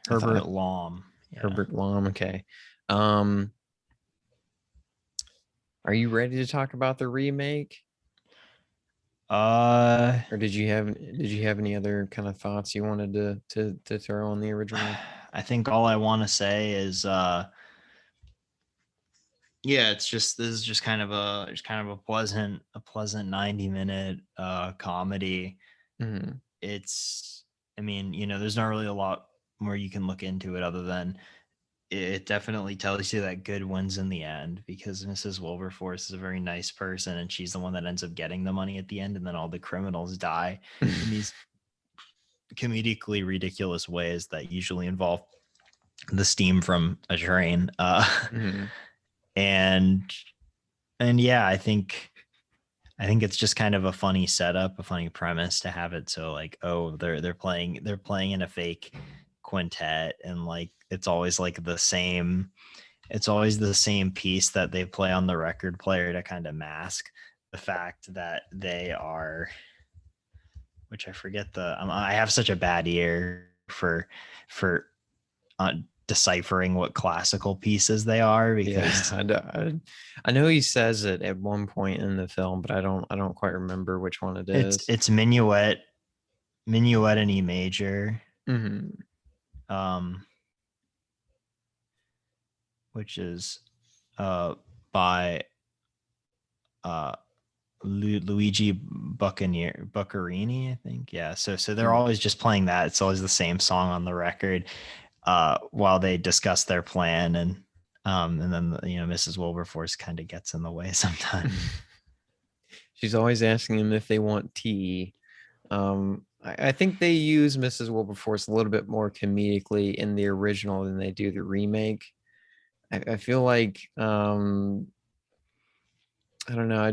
Herbert Lom. Herbert Lom. Okay. Are you ready to talk about the remake? Or did you have any other kind of thoughts you wanted to throw on the original? I think all I want to say is this is just kind of a pleasant 90-minute comedy. It's, I mean, there's not really a lot more you can look into it other than it definitely tells you that good wins in the end, because Mrs. Wilberforce is a very nice person, and she's the one that ends up getting the money at the end, and then all the criminals die in these comedically ridiculous ways that usually involve the steam from a train. And yeah, I think it's just kind of a funny setup, a funny premise to have it so like, oh, they're playing in a fake quintet, and like it's always the same piece that they play on the record player to kind of mask the fact that they are, which I forget I have such a bad ear for deciphering what classical pieces they are, because I know he says it at one point in the film, but I don't quite remember which one it is. It's minuet, Minuet in E major, Mm-hmm. which is by Luigi Buccarini, I think. Yeah. So they're always just playing that. It's always the same song on the record while they discuss their plan, and then Mrs. Wilberforce kind of gets in the way sometimes. She's always asking them if they want tea. I think they use Mrs. Wilberforce a little bit more comedically in the original than they do the remake. I feel like I don't know.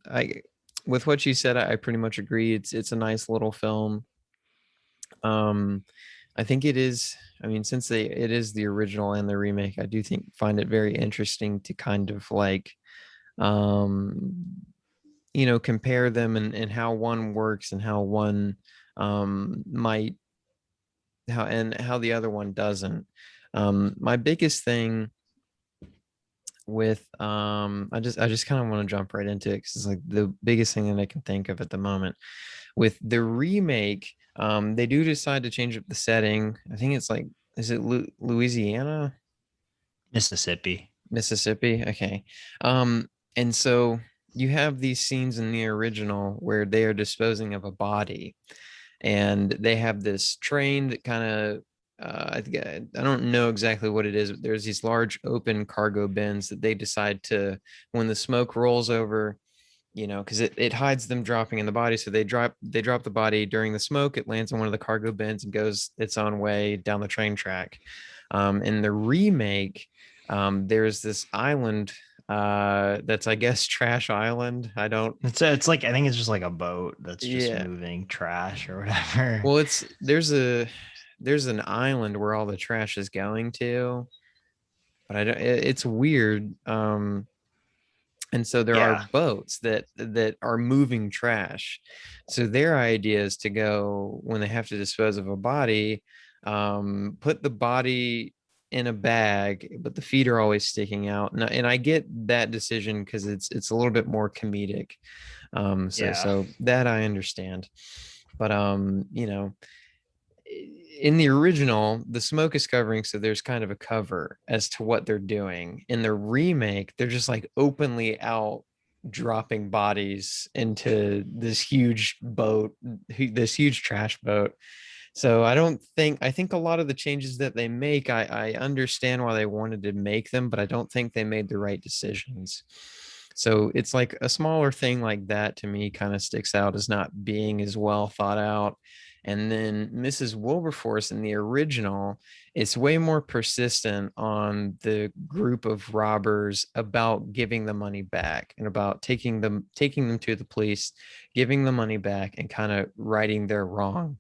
I with what you said, I pretty much agree. It's a nice little film. I think it is. I mean, since it is the original and the remake, I do find it very interesting to kind of like compare them and how one works and how one might how the other one doesn't. My biggest thing with I just kind of want to jump right into it because it's like the biggest thing that I can think of at the moment. With the remake, they do decide to change up the setting. I think it's like, is it Louisiana? Mississippi. Okay. And so you have these scenes in the original where they are disposing of a body, and they have this train that kind of I don't know exactly what it is, but there's these large open cargo bins that they decide to, when the smoke rolls over, because it hides them dropping in the body. So they drop the body during the smoke. It lands on one of the cargo bins and goes its own way down the train track. In the remake, there's this island that's, I guess, Trash Island. I don't. It's like, I think it's just like a boat that's just Yeah. moving trash or whatever. Well, there's an island where all the trash is going to, but I don't. It's weird. And so there are boats that are moving trash. So their idea is to go, when they have to dispose of a body, put the body in a bag, but the feet are always sticking out. And I get that decision because it's a little bit more comedic. So that I understand. But in the original, the smoke is covering, so there's kind of a cover as to what they're doing. In the remake, they're just like openly out dropping bodies into this huge boat, this huge trash boat. So I think a lot of the changes that they make, I understand why they wanted to make them, but I don't think they made the right decisions. So it's like a smaller thing like that to me kind of sticks out as not being as well thought out. And then Mrs. Wilberforce in the original, it's way more persistent on the group of robbers about giving the money back and about taking them to the police, giving the money back and kind of righting their wrong.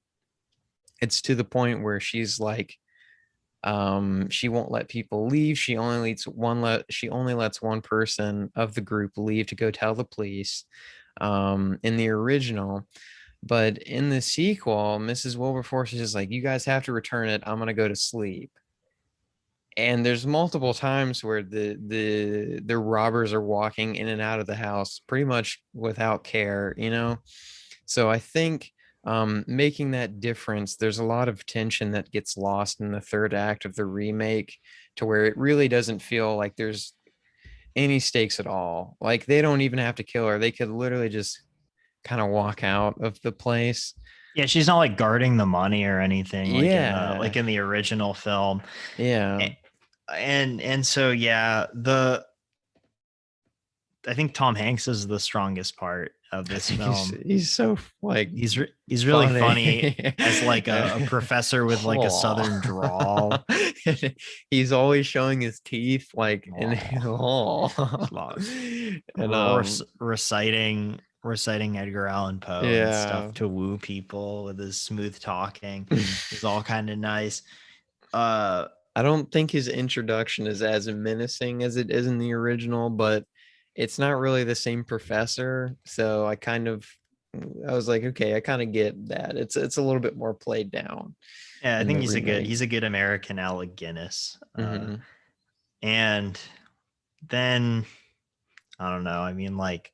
It's to the point where she's like, she won't let people leave. She only lets one person of the group leave to go tell the police, in the original. But in the sequel, Mrs. Wilberforce is just like, you guys have to return it. I'm gonna go to sleep. And there's multiple times where the robbers are walking in and out of the house pretty much without care, So I think making that difference, there's a lot of tension that gets lost in the third act of the remake, to where it really doesn't feel like there's any stakes at all. Like they don't even have to kill her. They could literally just kind of walk out of the place. Yeah, she's not like guarding the money or anything like in the original film. Yeah. And so I think Tom Hanks is the strongest part of this film. He's so like he's really funny as like a professor with like a southern drawl. He's always showing his teeth like and reciting Edgar Allan Poe and stuff to woo people with his smooth talking. He's all kind of nice. I don't think his introduction is as menacing as it is in the original, but it's not really the same professor. So I was like, okay, I kind of get that. It's a little bit more played down. Yeah, I think he's a good American Alec Guinness. And then I don't know. I mean, like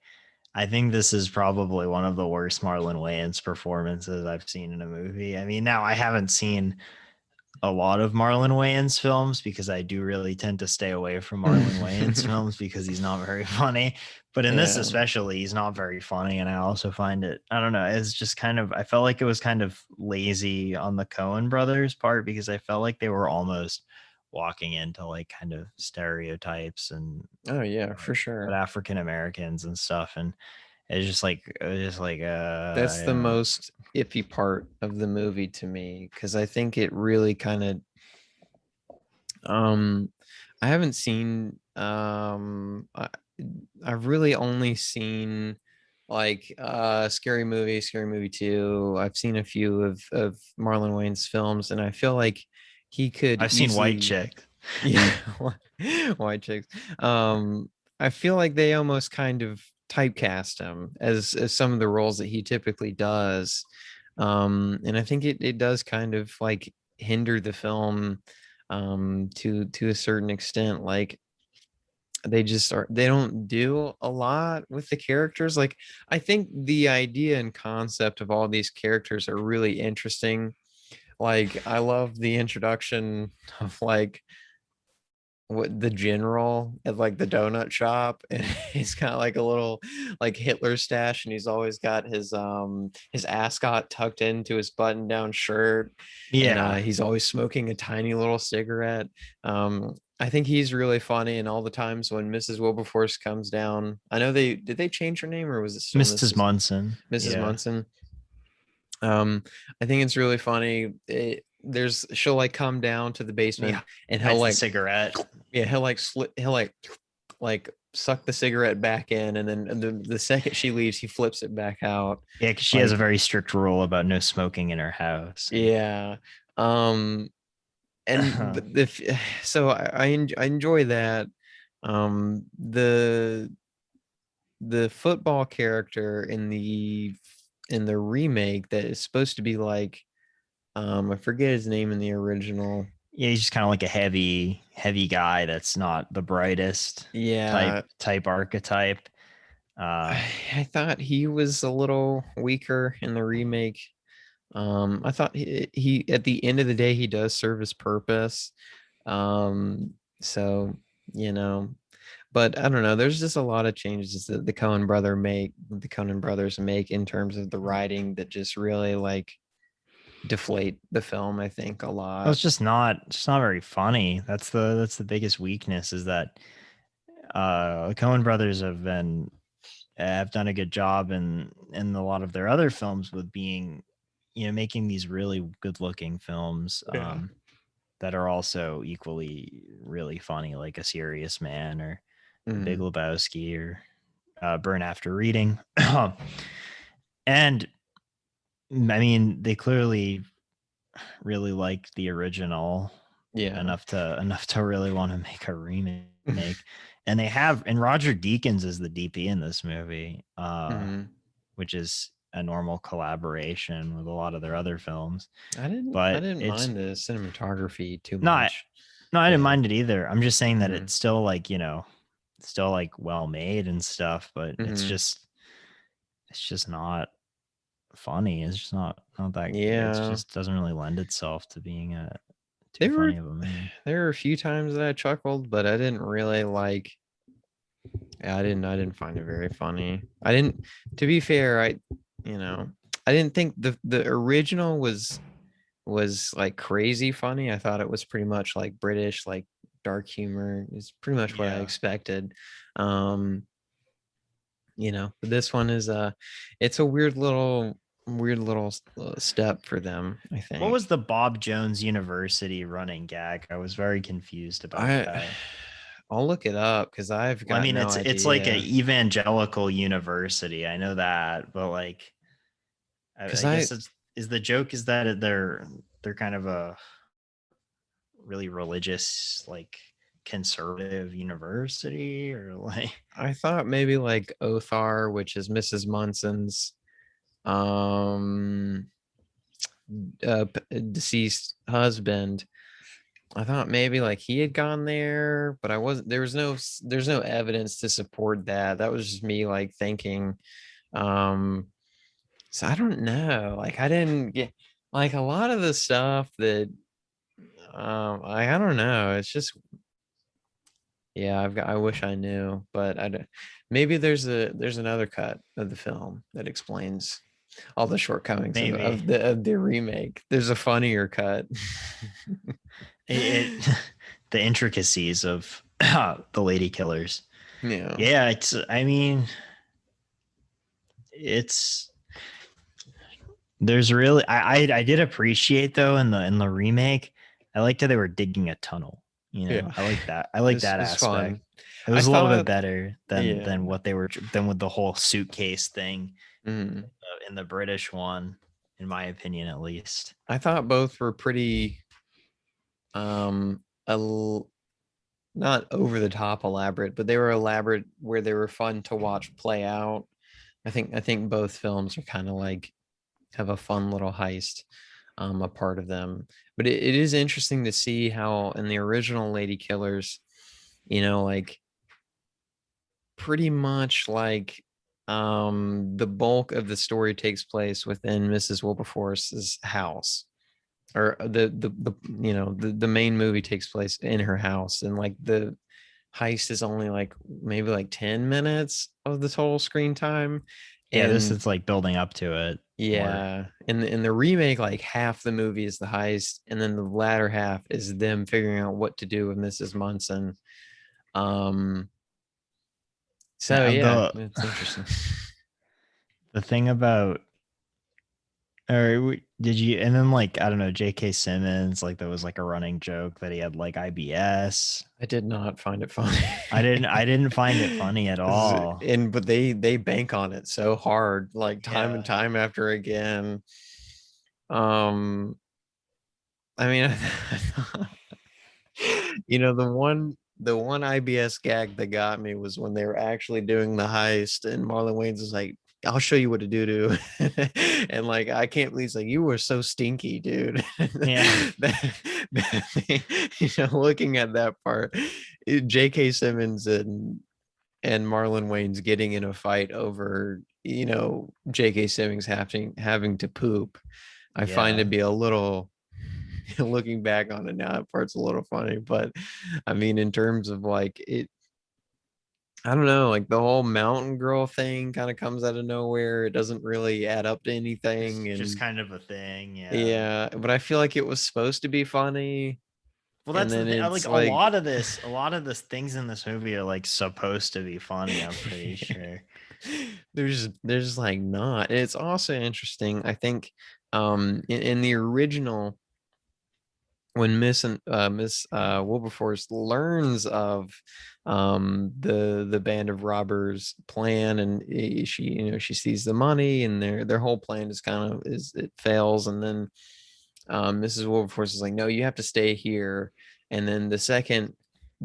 I think this is probably one of the worst Marlon Wayans performances I've seen in a movie. I mean, now I haven't seen a lot of Marlon Wayans films because I do really tend to stay away from Marlon Wayans films because he's not very funny. But in this especially, he's not very funny. And I also find it, I don't know, it's just kind of, I felt like it was kind of lazy on the Coen brothers part because I felt like they were almost walking into like kind of stereotypes and Oh yeah, for sure. African Americans and stuff. And That's the most iffy part of the movie to me, because I think it really kind of I haven't seen I've really only seen like Scary Movie 2. I've seen a few of Marlon Wayne's films, and I feel like he could I've seen White easily Chick. Yeah, White Chicks. I feel like they almost kind of typecast him as some of the roles that he typically does. And I think it does kind of like hinder the film to a certain extent. Like they don't do a lot with the characters. Like I think the idea and concept of all these characters are really interesting. Like I love the introduction of like what the general at like the donut shop, and he's got like a little like Hitler stash, and he's always got his ascot tucked into his button down shirt. Yeah. And he's always smoking a tiny little cigarette. I think he's really funny, and all the times when Mrs. Wilberforce comes down, I know did they change her name, or was it still Mrs. Munson. Mrs. Yeah. Munson? I think it's really funny. She'll like come down to the basement, and he'll like cigarette. Yeah, he'll like suck the cigarette back in, and then the second she leaves, he flips it back out. Yeah, because she has a very strict rule about no smoking in her house. Yeah. And so I enjoy that. The football character in the remake that is supposed to be like I forget his name in the original. Yeah, he's just kind of like a heavy guy that's not the brightest type archetype. I thought he was a little weaker in the remake. I thought he at the end of the day he does serve his purpose. So but I don't know. There's just a lot of changes that the Coen brothers make in terms of the writing that just really like deflate the film, I think, a lot. Well, it's just not very funny. That's the biggest weakness, is that Coen brothers have done a good job in a lot of their other films with being, making these really good looking films that are also equally really funny, like A Serious Man or Big Lebowski or Burn After Reading. And I mean, they clearly really liked the original enough to really want to make a remake. And they have, and Roger Deakins is the DP in this movie, which is a normal collaboration with a lot of their other films. I didn't mind the cinematography too much. No, I didn't mind it either. I'm just saying that it's still like, still like well made and stuff, but it's just not funny. It's just not that. Yeah, it just doesn't really lend itself to being too funny of a movie. There were a few times that I chuckled, but I didn't really like. Yeah, I didn't find it very funny. I didn't. To be fair, I didn't think the original was like crazy funny. I thought it was pretty much like British, like dark humor. Is pretty much what I expected. But this one is it's a weird little step for them, I think. What was the Bob Jones University running gag? I was very confused about that. I'll look it up because I've got. It's like an evangelical university. I know that, but like, I guess is the joke is that they're kind of a really religious, like conservative university, or like. I thought maybe like Othar, which is Mrs. Munson's deceased husband, I thought maybe like he had gone there, but I wasn't. There's no evidence to support that. That was just me like thinking. Um, so I don't know. Like I didn't get like a lot of the stuff that I don't know. It's just yeah. I wish I knew, but I don't. Maybe there's another cut of the film that explains all the shortcomings Maybe of the remake. There's a funnier cut. it the intricacies of the Ladykillers. Yeah. Yeah, it's. I mean, it's. There's really. I did appreciate though in the remake. I liked how they were digging a tunnel. You know, Yeah. I like that. I like that It's aspect. fun. It was I a little bit thought, better yeah. than what they were than with the whole suitcase thing Mhm. in the British one, in my opinion, at least. I thought both were pretty um not over the top elaborate, but they were elaborate where they were fun to watch play out. I think both films are kind of like have a fun little heist a part of them. But it is interesting to see how in the original Ladykillers, like pretty much like the bulk of the story takes place within Mrs. Wilberforce's house, or the main movie takes place in her house, and like the heist is only like maybe like 10 minutes of the total screen time. Yeah, this And is like building up to it. yeah, in the remake, like half the movie is the heist, and then the latter half is them figuring out what to do with Mrs. Munson. um so yeah, The it's interesting. the thing about or did you and then like I don't know, J.K. Simmons, like there was like a running joke that he had like IBS. I did not find it funny. I didn't find it funny at all. But they bank on it so hard, like time and time after again. um I mean, the one IBS gag that got me was when they were actually doing the heist, and Marlon Wayans was like, "I'll show you what to do." And like, I can't believe it's like, you were so stinky, dude. Yeah. Looking at that part, J.K. Simmons and Marlon Wayans getting in a fight over, J.K. Simmons having to poop. I find to be a little, looking back on it now, that part's a little funny. But I mean, in terms of like it, I don't know, like the whole mountain girl thing kind of comes out of nowhere. It doesn't really add up to anything. It's And just kind of a thing. yeah, but I feel like it was supposed to be funny. Well, And that's the then thing. it's Like like a lot of the things in this movie are like supposed to be funny. I'm pretty sure. there's like not. And it's also interesting, I think, in the original, when Miss Wilberforce learns of the band of robbers plan, and she she sees the money, and their whole plan is it fails. And then Mrs. Wilberforce is like, no, you have to stay here. And then the second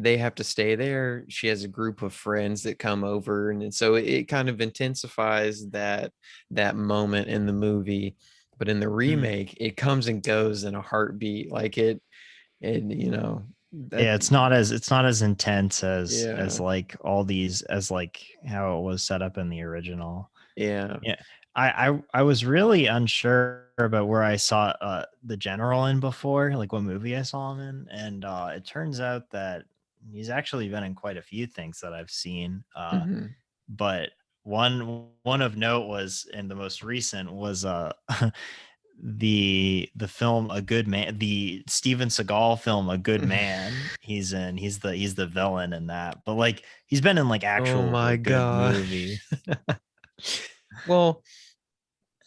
they have to stay there, she has a group of friends that come over, and so it kind of intensifies that moment in the movie. But in the remake, it comes and goes in a heartbeat. Like that. Yeah, it's not as intense as Yeah, like all these as like how it was set up in the original. yeah. Yeah. I was really unsure about where I saw the general in before, like what movie I saw him in. And it turns out that he's actually been in quite a few things that I've seen. Mhm. But one of note was, and the most recent was the film A Good Man, the Steven Seagal film A Good Man. He's the villain in that. But like he's been in like Oh actual my like, good god. movies. Well,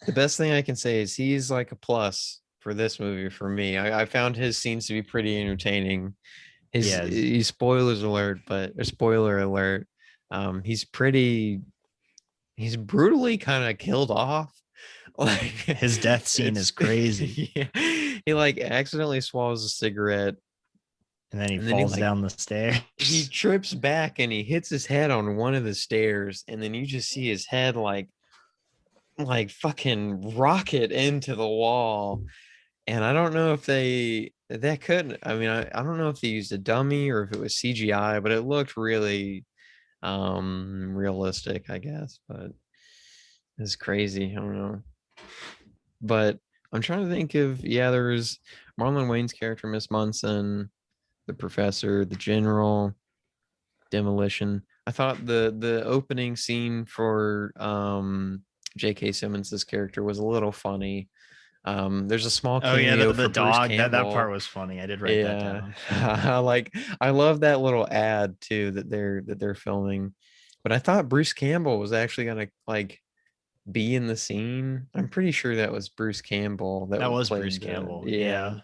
the best thing I can say is he's like a plus for this movie for me. I found his scenes to be pretty entertaining. Yes. He's spoilers alert, but or spoiler alert. He's brutally kind of killed off. Like His death scene is crazy. Yeah, he like accidentally swallows a cigarette, And then he and then falls down the stairs. he trips back and he hits his head on one of the stairs, and then you just see his head like fucking rocket into the wall. And I don't know if that could, I mean, I don't know if they used a dummy or if it was CGI, but it looked really realistic, I guess. But it's crazy. I don't know. But I'm trying to think of, yeah, there was Marlon Wayne's character, Miss Munson, the professor, the general, demolition. I thought the opening scene for J.K. Simmons's character was a little funny. There's a small Oh yeah, cameo the for Bruce dog. That Campbell. part was funny. I did write that Yeah, down. like I love that little ad too that they're filming. But I thought Bruce Campbell was actually gonna like be in the scene. I'm pretty sure that was Bruce Campbell that That was Bruce played the, Campbell. yeah.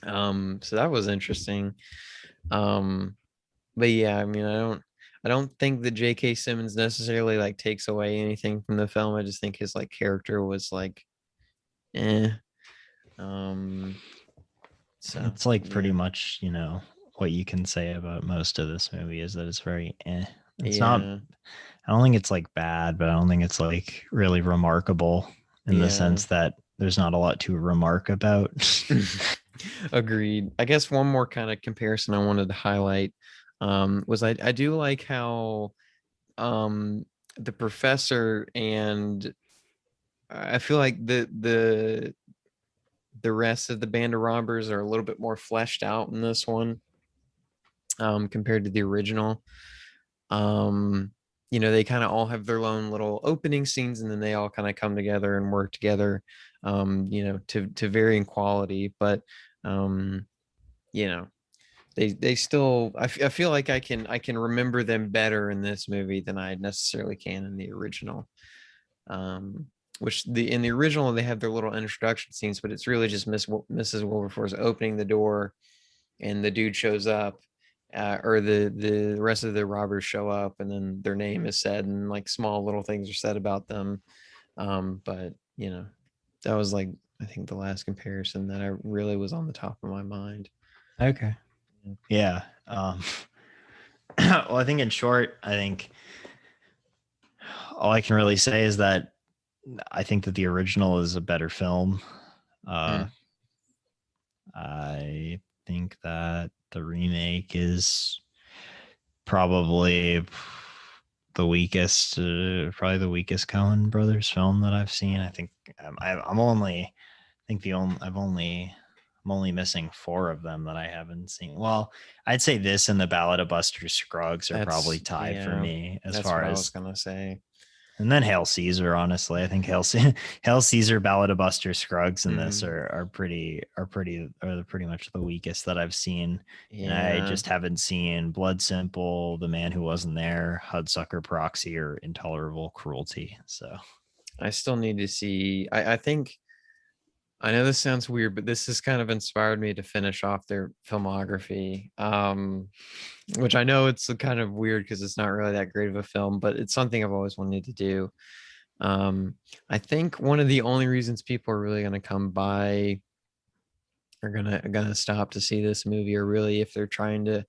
Yeah. So that was interesting. Um, but yeah, I mean, I don't think that J.K. Simmons necessarily like takes away anything from the film. I just think his like character was like, eh. Um, so It's like pretty yeah, much, what you can say about most of this movie is that it's very It's not, yeah, I don't think it's like bad, but I don't think it's like really remarkable in the yeah. sense that there's not a lot to remark about. Agreed. I guess one more kind of comparison I wanted to highlight was I do like how the professor and I feel like the rest of the band of robbers are a little bit more fleshed out in this one compared to the original. Um, they kind of all have their own little opening scenes, and then they all kind of come together and work together, to varying quality. But um, you know, they still I feel like I can remember them better in this movie than I necessarily can in the original. Which in the original they have their little introduction scenes, but it's really just Mrs. Wilberforce opening the door, and the dude shows up, or the rest of the robbers show up, and then their name is said, and like small little things are said about them. But that was like I think the last comparison that I really was on the top of my mind. Okay. Yeah. Well, I think in short, I think all I can really say is that I think that the original is a better film. Uh, Mm. I think that the remake is probably probably the weakest Coen Brothers film that I've seen. I think I'm only, I think I'm only missing 4 of them that I haven't seen. Well, I'd say this and the Ballad of Buster Scruggs are probably tied for me as That's far what I was as, gonna say. and then Hail Caesar. Honestly, I think Hail Caesar, Ballad of Buster Scruggs, and this Mm, are pretty much the weakest that I've seen. And I yeah, just haven't seen Blood Simple, The Man Who Wasn't There, Hudsucker Proxy, or Intolerable Cruelty. So I still need to see. I think I know this sounds weird, but this has kind of inspired me to finish off their filmography. Which I know it's kind of weird because it's not really that great of a film, but it's something I've always wanted to do. I think one of the only reasons people are really gonna come by are gonna stop to see this movie, or really if they're trying to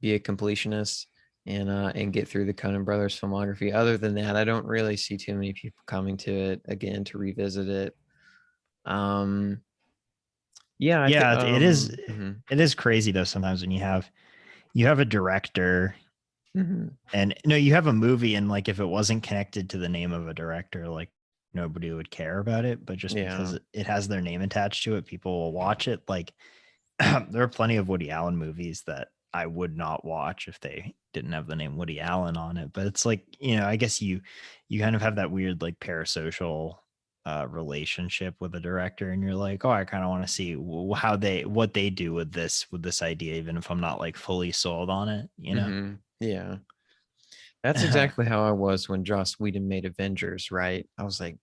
be a completionist and get through the Coen Brothers filmography. Other than that, I don't really see too many people coming to it again to revisit it. Um, yeah, I think. yeah, Mhm, it is crazy though sometimes when you have a director. mhm. And no, you have a movie, and like if it wasn't connected to the name of a director, like nobody would care about it. But just Yeah, because it has their name attached to it, people will watch it. Like there are plenty of Woody Allen movies that I would not watch if they didn't have the name Woody Allen on it. But it's like, I guess you kind of have that weird like parasocial relationship with a director, and you're like, oh, I kind of want to see what they do with this idea, even if I'm not like fully sold on it. yeah. That's exactly how I was when Joss Whedon made Avengers. Right? I was like,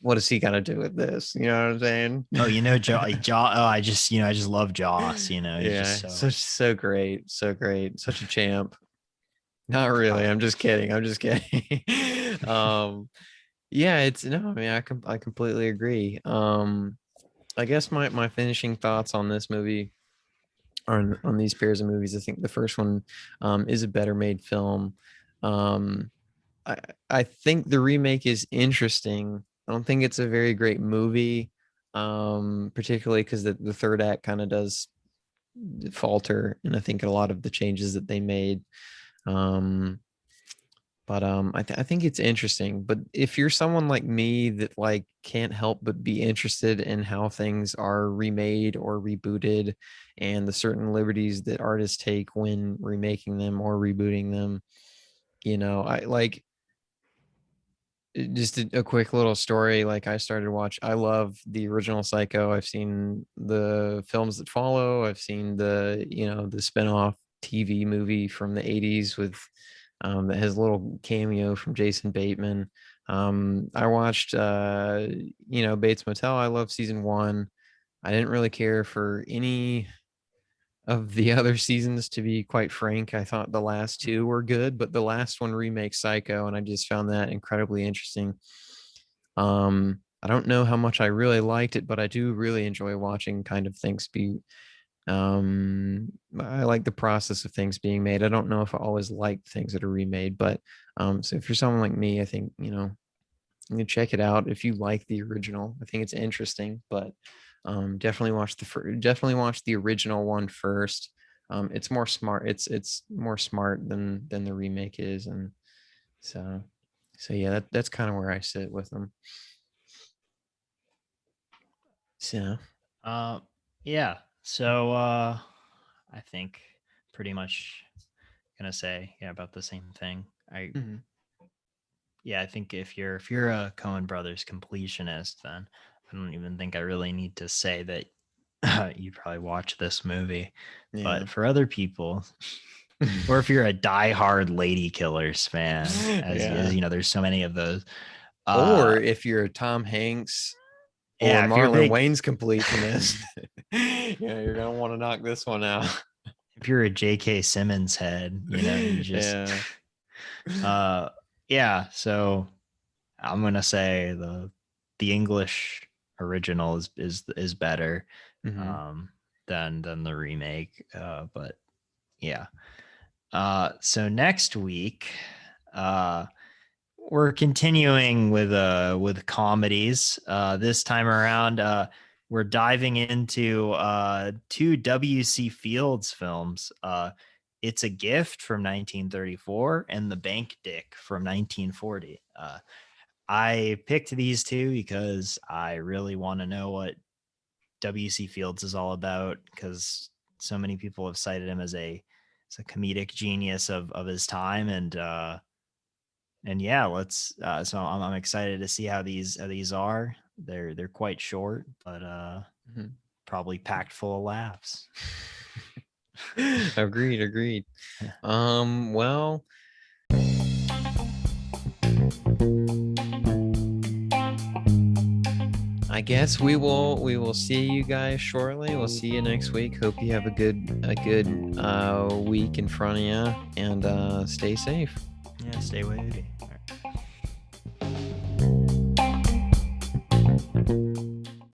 what does he got to do with this? You know what I'm saying? Oh, oh, I just love Joss. He's Yeah, just so great, so great, such a champ. Not really. I'm just kidding. I'm just kidding. Yeah, it's no. I mean, I completely agree. I guess my finishing thoughts on this movie, on these pairs of movies. I think the first one is a better made film. Um, I think the remake is interesting. I don't think it's a very great movie. particularly because the third act kind of does falter, and I think a lot of the changes that they made. I think it's interesting. But if you're someone like me that like can't help but be interested in how things are remade or rebooted, and the certain liberties that artists take when remaking them or rebooting them, I like just a quick little story. Like I love the original Psycho. I've seen the films that follow. I've seen the spinoff TV movie from the 80s with that has a little cameo from Jason Bateman. I watched Bates Motel. I love season 1. I didn't really care for any of the other seasons, to be quite frank. I thought the last 2 were good, but the last one remakes Psycho, and I just found that incredibly interesting. I don't know how much I really liked it, but I do really enjoy watching kind of things be I like the process of things being made. I don't know if I always like things that are remade, but so if you're someone like me, I think you can check it out if you like the original. I think it's interesting, but definitely watch the original one first. It's more smart. It's more smart than the remake is, and so yeah, that's kind of where I sit with them. So yeah. So I think pretty much gonna say about the same thing. I think if you're a Coen Brothers completionist, then I don't even think I really need to say that you probably watch this movie. Yeah. But for other people, or if you're a diehard Ladykillers fan, as there's so many of those. Or if you're a Tom Hanks or Marlon Wayne's completionist, you're gonna want to knock this one out. If you're a J.K. Simmons head, you just so I'm gonna say the English original is better than the remake. But yeah. So next week, we're continuing with comedies. This time around, we're diving into 2 W.C. Fields films. It's a Gift from 1934 and The Bank Dick from 1940. I picked these 2 because I really want to know what W.C. Fields is all about, because so many people have cited him as a comedic genius of his time, and yeah, let's. So I'm excited to see how these are. They're quite short, but probably packed full of laughs. Agreed. Well, I guess we will see you guys shortly. We'll see you next week. Hope you have a good week in front of you, and stay safe. Yeah, stay wavy. All right.